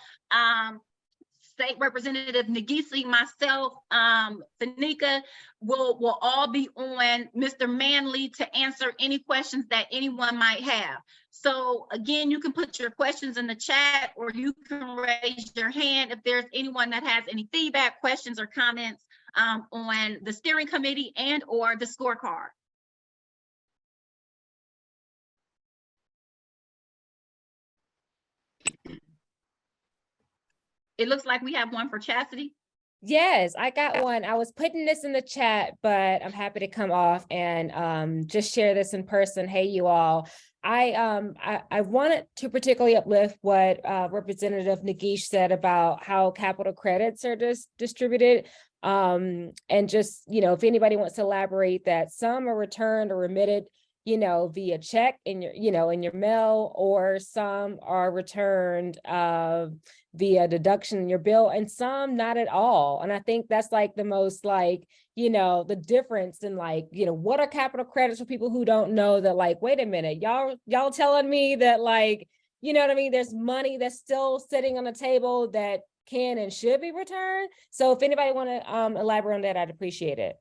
State Representative Negisi, myself, Fanika, will all be on Mr. Manley to answer any questions that anyone might have. So again, you can put your questions in the chat, or you can raise your hand if there's anyone that has any feedback, questions, or comments on the steering committee and or the scorecard. It looks like we have one for Chastity. Yes, I got one. I was putting this in the chat, but I'm happy to come off and just share this in person. Hey, you all. I wanted to particularly uplift what Representative Nageesh said about how capital credits are distributed. And just, if anybody wants to elaborate, that some are returned or remitted via check in in your mail, or some are returned via deduction in your bill, and some not at all. And I think that's like the most the difference in what are capital credits for people who don't know that, wait a minute, y'all telling me that what I mean? There's money that's still sitting on the table that can and should be returned. So if anybody want to elaborate on that, I'd appreciate it.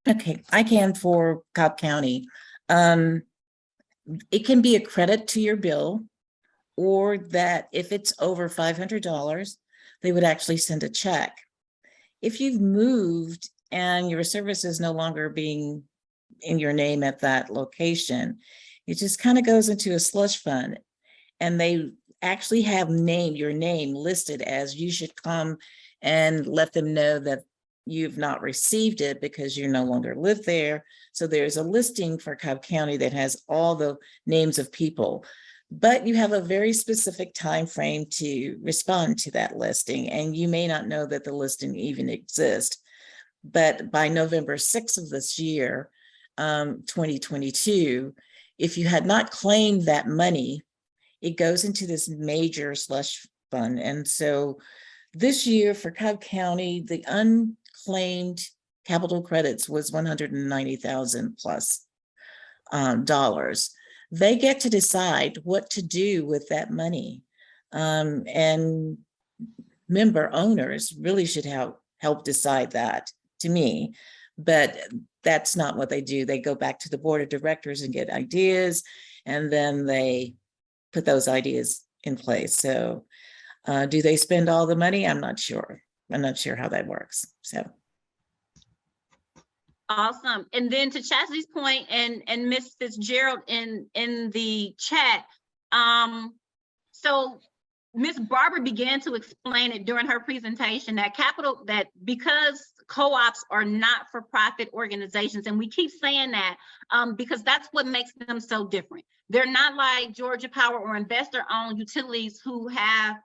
Okay, I can for Cobb County. It can be a credit to your bill, or that if it's over $500, they would actually send a check. If you've moved and your service is no longer being in your name at that location, it just kind of goes into a slush fund, and they actually have your name listed as you should come and let them know that you've not received it because you no longer live there. So there's a listing for Cobb County that has all the names of people, but you have a very specific time frame to respond to that listing, and you may not know that the listing even exists. But by November 6th of this year, 2022, if you had not claimed that money, it goes into this major slush fund. And so this year for Cobb County, the unclaimed capital credits was $190,000 plus dollars. They get to decide what to do with that money. And member owners really should help decide that, to me. But that's not what they do. They go back to the board of directors and get ideas, and then they put those ideas in place. So do they spend all the money? I'm not sure. I'm not sure how that works. So. Awesome. And then to Chastity's point, and Ms. Fitzgerald in the chat, so Ms. Barber began to explain it during her presentation that because co-ops are not-for-profit organizations, and we keep saying that because that's what makes them so different. They're not like Georgia Power or investor-owned utilities who have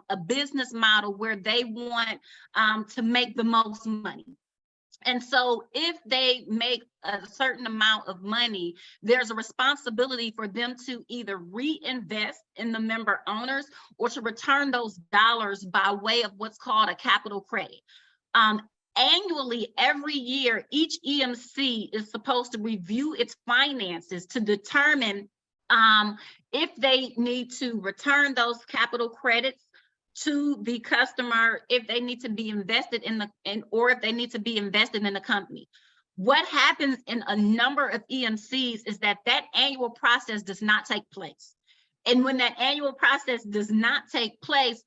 a business model where they want to make the most money. And so if they make a certain amount of money, there's a responsibility for them to either reinvest in the member owners or to return those dollars by way of what's called a capital credit. Annually, every year, each EMC is supposed to review its finances to determine if they need to return those capital credits to the customer, if they need to be invested or if they need to be invested in the company. What happens in a number of EMCs is that annual process does not take place. And when that annual process does not take place,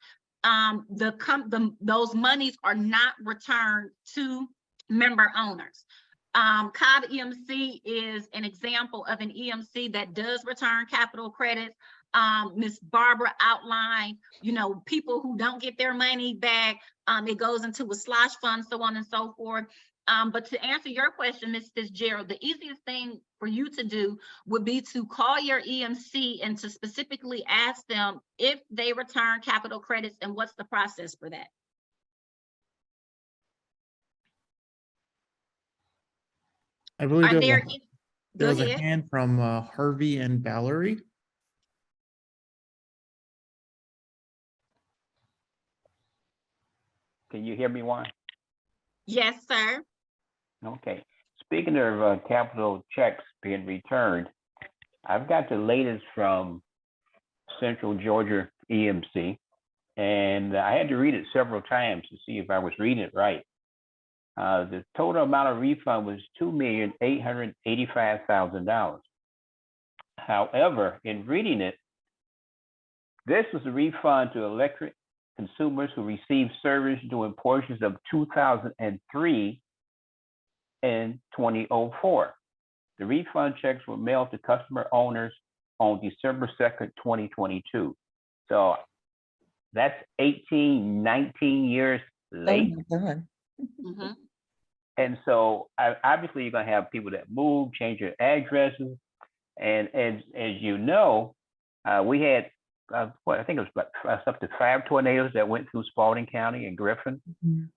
those monies are not returned to member owners. Cobb EMC is an example of an EMC that does return capital credits. Ms. Barbara outlined, people who don't get their money back, it goes into a slush fund, so on and so forth. But to answer your question, Ms. Fitzgerald, the easiest thing for you to do would be to call your EMC and to specifically ask them if they return capital credits and what's the process for that. I believe there was Go a ahead. hand from Harvey and Valerie. Can you hear me, Juan? Yes, sir. Okay. Speaking of capital checks being returned, I've got the latest from Central Georgia EMC, and I had to read it several times to see if I was reading it right. The total amount of refund was $2,885,000. However, in reading it, this was a refund to electric consumers who received service during portions of 2003 and 2004. The refund checks were mailed to customer owners on December 2nd, 2022. So that's 19 years late. Oh my God. Mm-hmm. And so obviously you're going to have people that move, change their addresses. And as you know, we had, I think it was up to 5 tornadoes that went through Spalding County and Griffin. Mhm.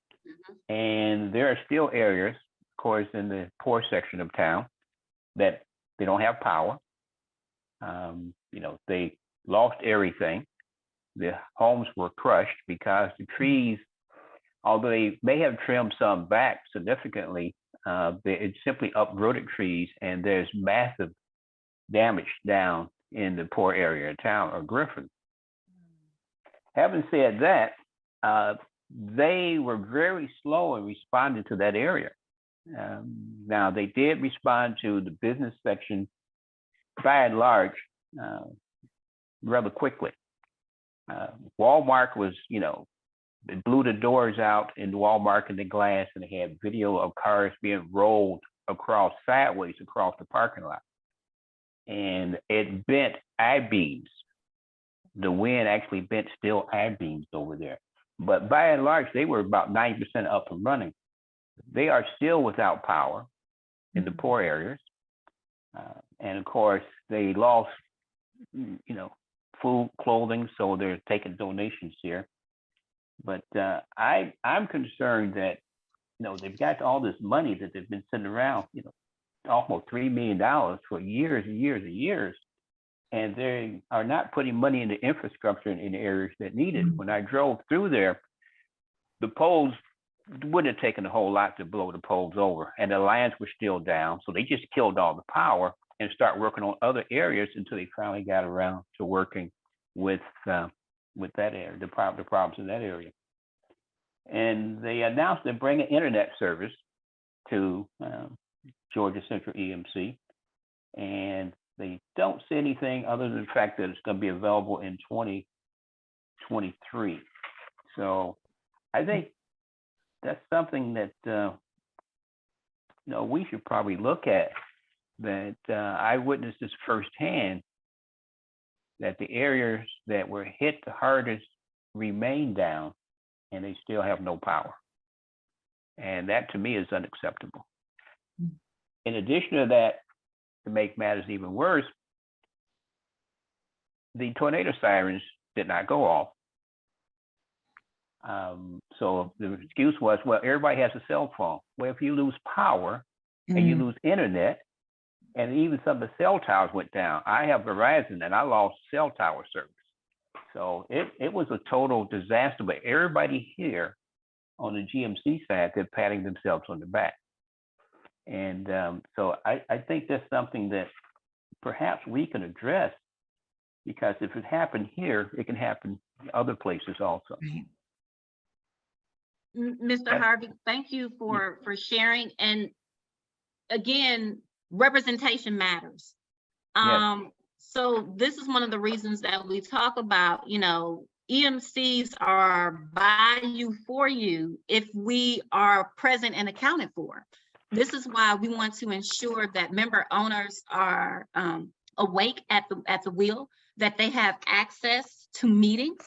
And there are still areas course, in the poor section of town, that they don't have power. You know, they lost everything. The homes were crushed because the trees, although they may have trimmed some back significantly, it simply uprooted trees, and there's massive damage down in the poor area of town or Griffin. Having said that, they were very slow in responding to that area. Now, they did respond to the business section by and large rather quickly. Walmart was, you know, it blew the doors out in Walmart and the glass, and they had video of cars being rolled across sideways across the parking lot. And it bent I-beams. The wind actually bent steel I-beams over there. But by and large, they were about 90% up and running. They are still without power in the poor areas. And of course, they lost, you know, food, clothing, so they're taking donations here. But I'm concerned that, you know, they've got all this money that they've been sending around, you know, almost $3 million for years and years and years. And they are not putting money into infrastructure in the areas that need it. When I drove through there, the poles wouldn't have taken a whole lot to blow the poles over, and the lines were still down. So they just killed all the power and start working on other areas until they finally got around to working with that area, the problems in that area. And they announced they're bringing internet service to Georgia Central EMC, and they don't say anything other than the fact that it's going to be available in 2023. So I think that's something that you know, we should probably look at. That I witnessed this firsthand, that the areas that were hit the hardest remain down, and they still have no power. And that to me is unacceptable. In addition to that, to make matters even worse, the tornado sirens did not go off. So the excuse was, well, everybody has a cell phone. Well, if you lose power and you lose internet, and even some of the cell towers went down. I have Verizon, and I lost cell tower service. So it was a total disaster, but everybody here on the GMC side, they're patting themselves on the back. And so I think that's something that perhaps we can address, because if it happened here, it can happen other places also. Mr. Harvey, thank you for sharing. And again, representation matters. Yes. So this is one of the reasons that we talk about, you know, EMCs are by you, for you, if we are present and accounted for. This is why we want to ensure that member owners are awake at the wheel, that they have access to meetings,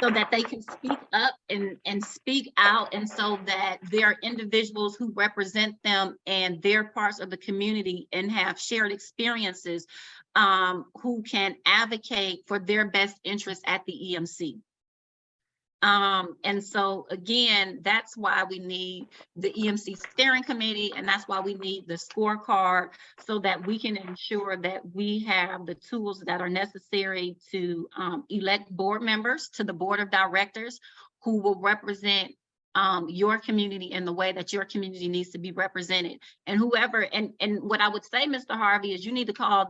so that they can speak up and speak out, and so that there are individuals who represent them and their parts of the community and have shared experiences, who can advocate for their best interests at the EMC. And so again, that's why we need the EMC steering committee, and that's why we need the scorecard, so that we can ensure that we have the tools that are necessary to elect board members to the board of directors who will represent your community in the way that your community needs to be represented. And whoever, and what I would say, Mr. Harvey, is you need to call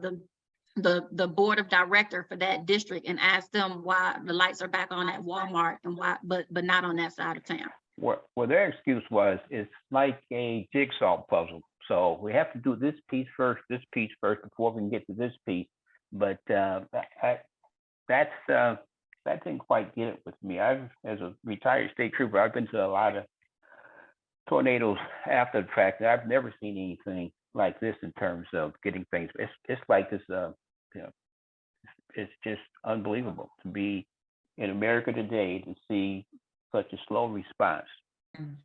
the board of director for that district and ask them why the lights are back on at Walmart and why, but not on that side of town. Well, their excuse was, it's like a jigsaw puzzle. So we have to do this piece first before we can get to this piece. But that didn't quite get it with me. As a retired state trooper, I've been to a lot of tornadoes after the fact, and I've never seen anything like this in terms of getting things. It's like this, you know, it's just unbelievable to be in America today to see such a slow response. And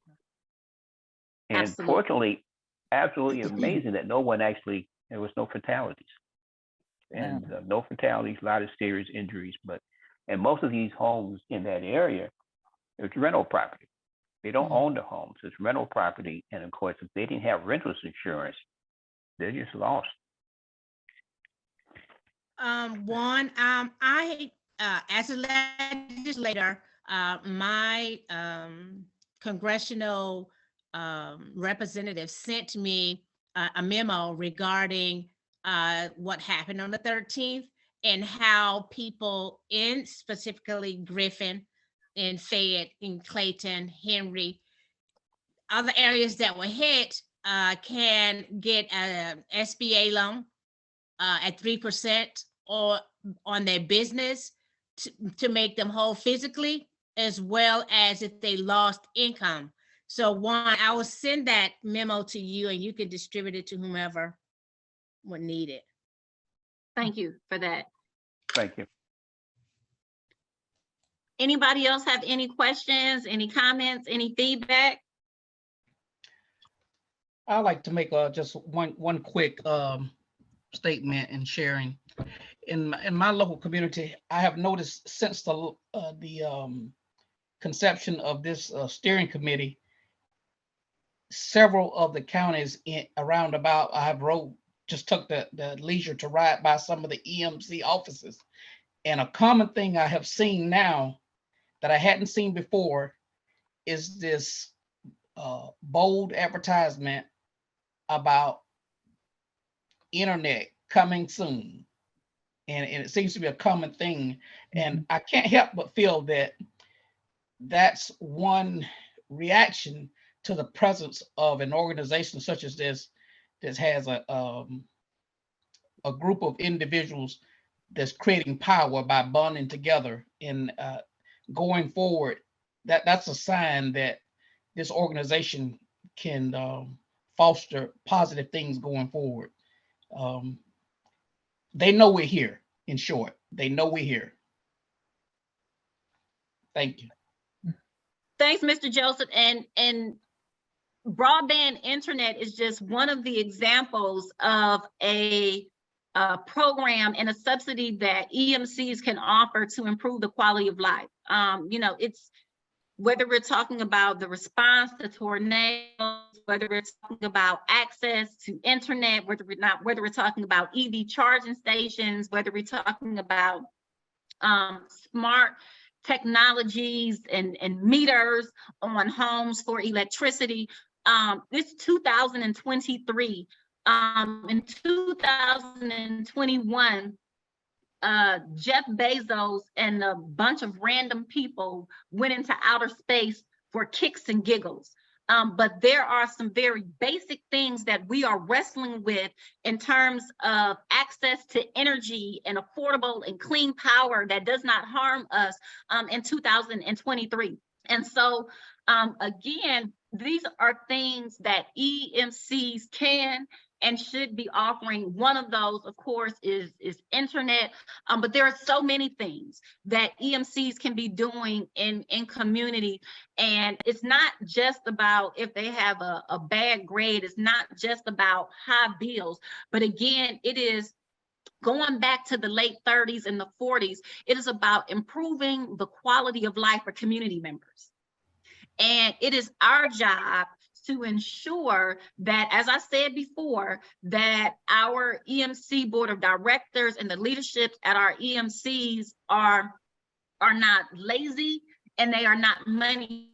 Absolutely. fortunately, absolutely amazing that there was no fatalities. And no fatalities, a lot of serious injuries, and most of these homes in that area, it's rental property. They don't own the homes. It's rental property. And of course, if they didn't have renters insurance, they're just lost. Juan, I, as a legislator, my congressional representative sent me a memo regarding what happened on the 13th and how people in specifically Griffin, in Fayette, in Clayton, Henry, other areas that were hit can get an SBA loan at 3% or on their business to make them whole physically, as well as if they lost income. So Juan, I will send that memo to you and you can distribute it to whomever would need it. Thank you for that. Thank you. Anybody else have any questions, any comments, any feedback? I'd like to make just one quick statement and sharing. In my local community, I have noticed since the conception of this steering committee, several of the counties around about, I have just took the leisure to ride by some of the EMC offices. And a common thing I have seen now that I hadn't seen before is this bold advertisement about internet coming soon. And it seems to be a common thing. And I can't help but feel that that's one reaction to the presence of an organization such as this that has a group of individuals that's creating power by bonding together. And going forward, that's a sign that this organization can foster positive things going forward. They know we're here, in short. They know we're here. Thank you. Thanks, Mr. Joseph. And broadband internet is just one of the examples of a program and a subsidy that EMCs can offer to improve the quality of life. You know, it's whether we're talking about the response to tornadoes, whether we're talking about access to internet, whether we're talking about EV charging stations, whether we're talking about smart technologies and meters on homes for electricity. It's 2023. In 2021, Jeff Bezos and a bunch of random people went into outer space for kicks and giggles. But there are some very basic things that we are wrestling with in terms of access to energy and affordable and clean power that does not harm us in 2023. And so, again, these are things that EMCs can and should be offering. One of those, of course, is internet, but there are so many things that EMCs can be doing in community. And it's not just about if they have a bad grade, it's not just about high bills, but again, it is going back to the late 30s and the 40s, it is about improving the quality of life for community members. And it is our job to ensure that, as I said before, that our EMC board of directors and the leadership at our EMCs are not lazy and they are not money,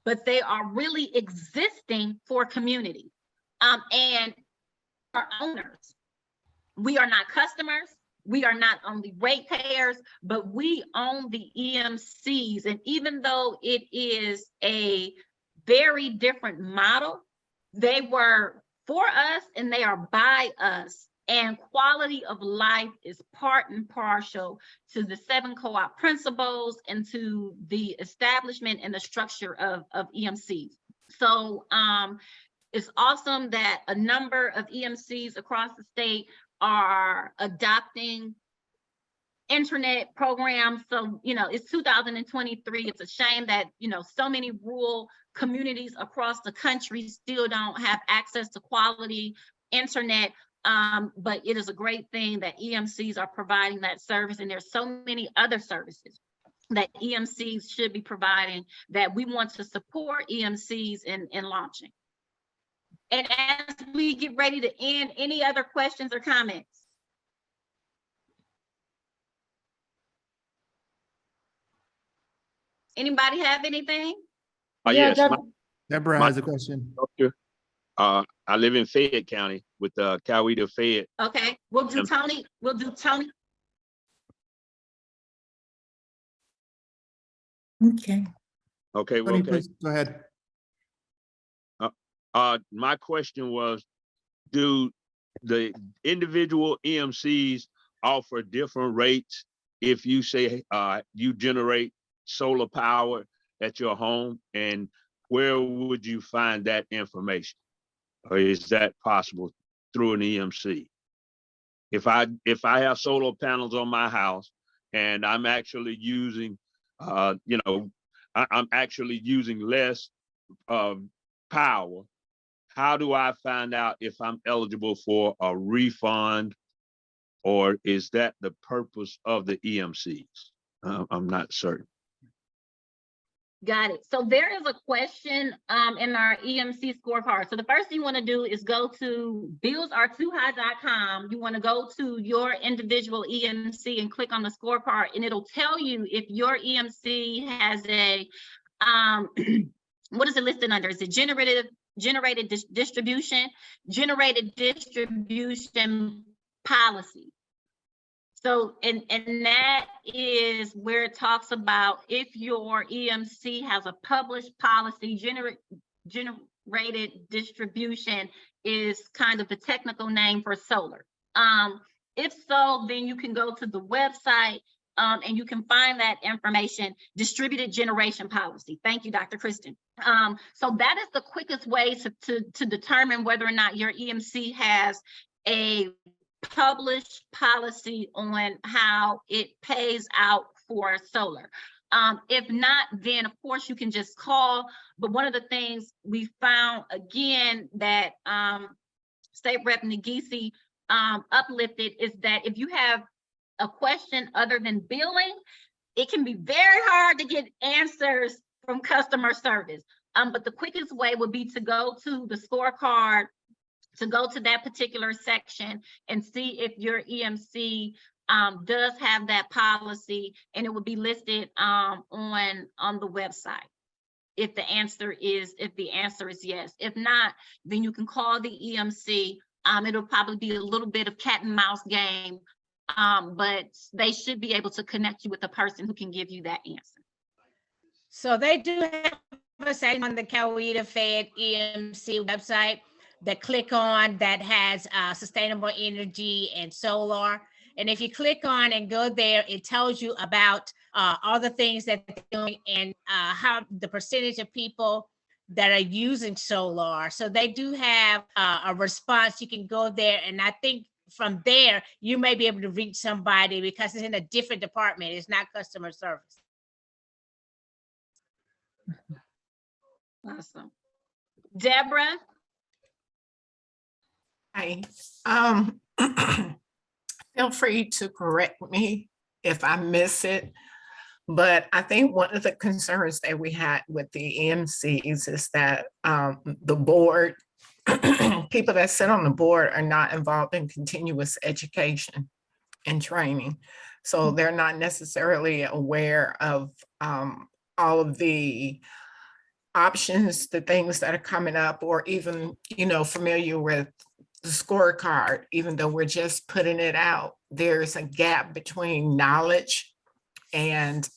but they are really existing for community. And our owners, we are not customers. We are not only ratepayers, but we own the EMCs. And even though it is a very different model, they were for us and they are by us. And quality of life is part and parcel to the 7 co-op principles and to the establishment and the structure of EMCs. So it's awesome that a number of EMCs across the state are adopting internet programs. So, you know, it's 2023. It's a shame that, you know, so many rural communities across the country still don't have access to quality internet. But it is a great thing that EMCs are providing that service. And there's so many other services that EMCs should be providing, that we want to support EMCs in launching. And as we get ready to end, any other questions or comments? Anybody have anything? Yes, Deborah my- has a question. doctor. I live in Fayette County with Coweta Fayette. Okay, we'll do Tony. We'll do Tony. Okay. Okay, well, Tony, okay. please go ahead. My question was, do the individual EMCs offer different rates if you say you generate solar power at your home, and where would you find that information? Or is that possible through an EMC? If I have solar panels on my house and I'm actually using, I'm actually using less power, how do I find out if I'm eligible for a refund, or is that the purpose of the EMCs? I'm not certain. Got it. So there is a question in our EMC scorecard. So the first thing you want to do is go to billsare2high.com. You want to go to your individual EMC and click on the scorecard, and it'll tell you if your EMC has a what is it listed under? Is it generated distribution policy? So, and that is where it talks about if your EMC has a published policy. Generated distribution is kind of the technical name for solar. If so, then you can go to the website and you can find that information, distributed generation policy. Thank you, Dr. Kristen. So that is the quickest way to determine whether or not your EMC has a published policy on how it pays out for solar. If not, then of course you can just call. But one of the things we found again that State Rep Negisi uplifted is that if you have a question other than billing, it can be very hard to get answers from customer service. But the quickest way would be to go to the scorecard, to go to that particular section and see if your EMC does have that policy, and it will be listed on the website. If the answer is yes. If not, then you can call the EMC. It'll probably be a little bit of cat and mouse game, but they should be able to connect you with a person who can give you that answer. So they do have a section on the Coweta Fayette EMC website that click on that has sustainable energy and solar. And if you click on and go there, it tells you about all the things that they're doing and how the percentage of people that are using solar. So they do have a response. You can go there, and I think from there, you may be able to reach somebody because it's in a different department. It's not customer service. Awesome. Deborah? Hi. Feel free to correct me if I miss it, but I think one of the concerns that we had with the EMCs is that the board, people that sit on the board are not involved in continuous education and training. So they're not necessarily aware of all of the options, the things that are coming up, or even, familiar with the scorecard. Even though we're just putting it out, there's a gap between knowledge and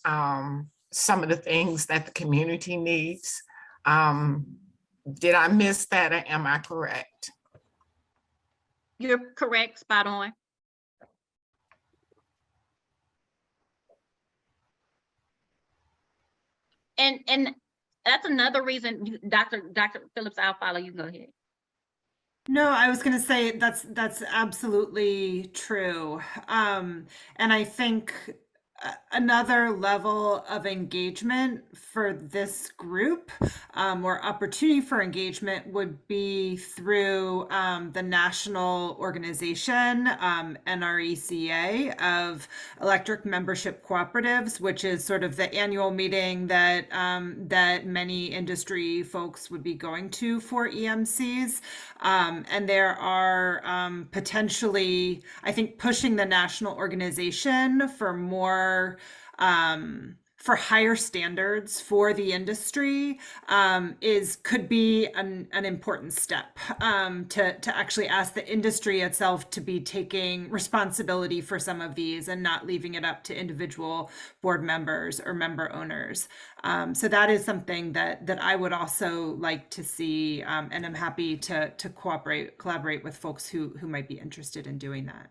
some of the things that the community needs. Did I miss that, or am I correct? You're correct, spot on. And that's another reason, Dr. Phillips, I'll follow you. Go ahead. No, I was going to say that's absolutely true. And I think another level of engagement for this group, or opportunity for engagement, would be through the national organization, NRECA, of electric membership cooperatives, which is sort of the annual meeting that that many industry folks would be going to for EMCs. And there are potentially, I think, pushing the national organization for more for higher standards for the industry could be an important step to actually ask the industry itself to be taking responsibility for some of these and not leaving it up to individual board members or member owners. So that is something that I would also like to see, and I'm happy to collaborate with folks who might be interested in doing that.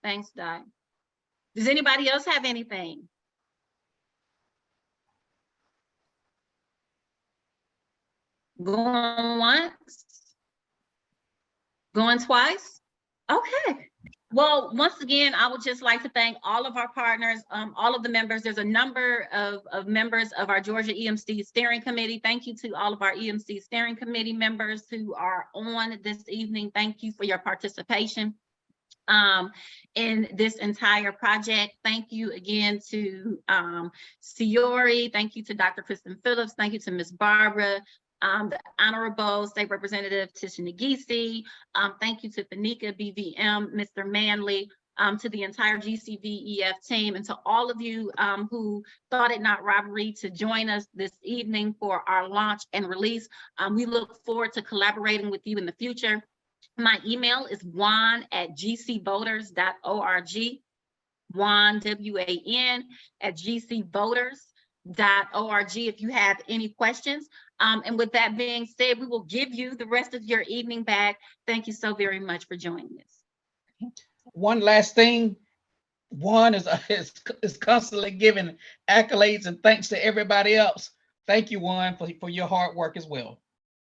Thanks, Doc. Does anybody else have anything? Going once? Going twice? Okay. Well, once again, I would just like to thank all of our partners, all of the members. There's a number of members of our Georgia EMC Steering Committee. Thank you to all of our EMC Steering Committee members who are on this evening. Thank you for your participation in this entire project. Thank you again to Ciori. Thank you to Dr. Kristen Phillips. Thank you to Ms. Barbara, the Honorable State Representative Tisha Nagisi. Thank you to Fanika, BVM, Mr. Manley, to the entire GCVEF team, and to all of you who thought it not robbery to join us this evening for our launch and release. We look forward to collaborating with you in the future. My email is wan@gcvoters.org, Wan, W-A-N, @gcvoters.org if you have any questions. And with that being said, we will give you the rest of your evening back. Thank you so very much for joining us. One last thing, Juan is constantly giving accolades and thanks to everybody else. Thank you, Juan, for your hard work as well.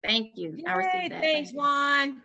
Thank you. I received that. Thanks, Juan.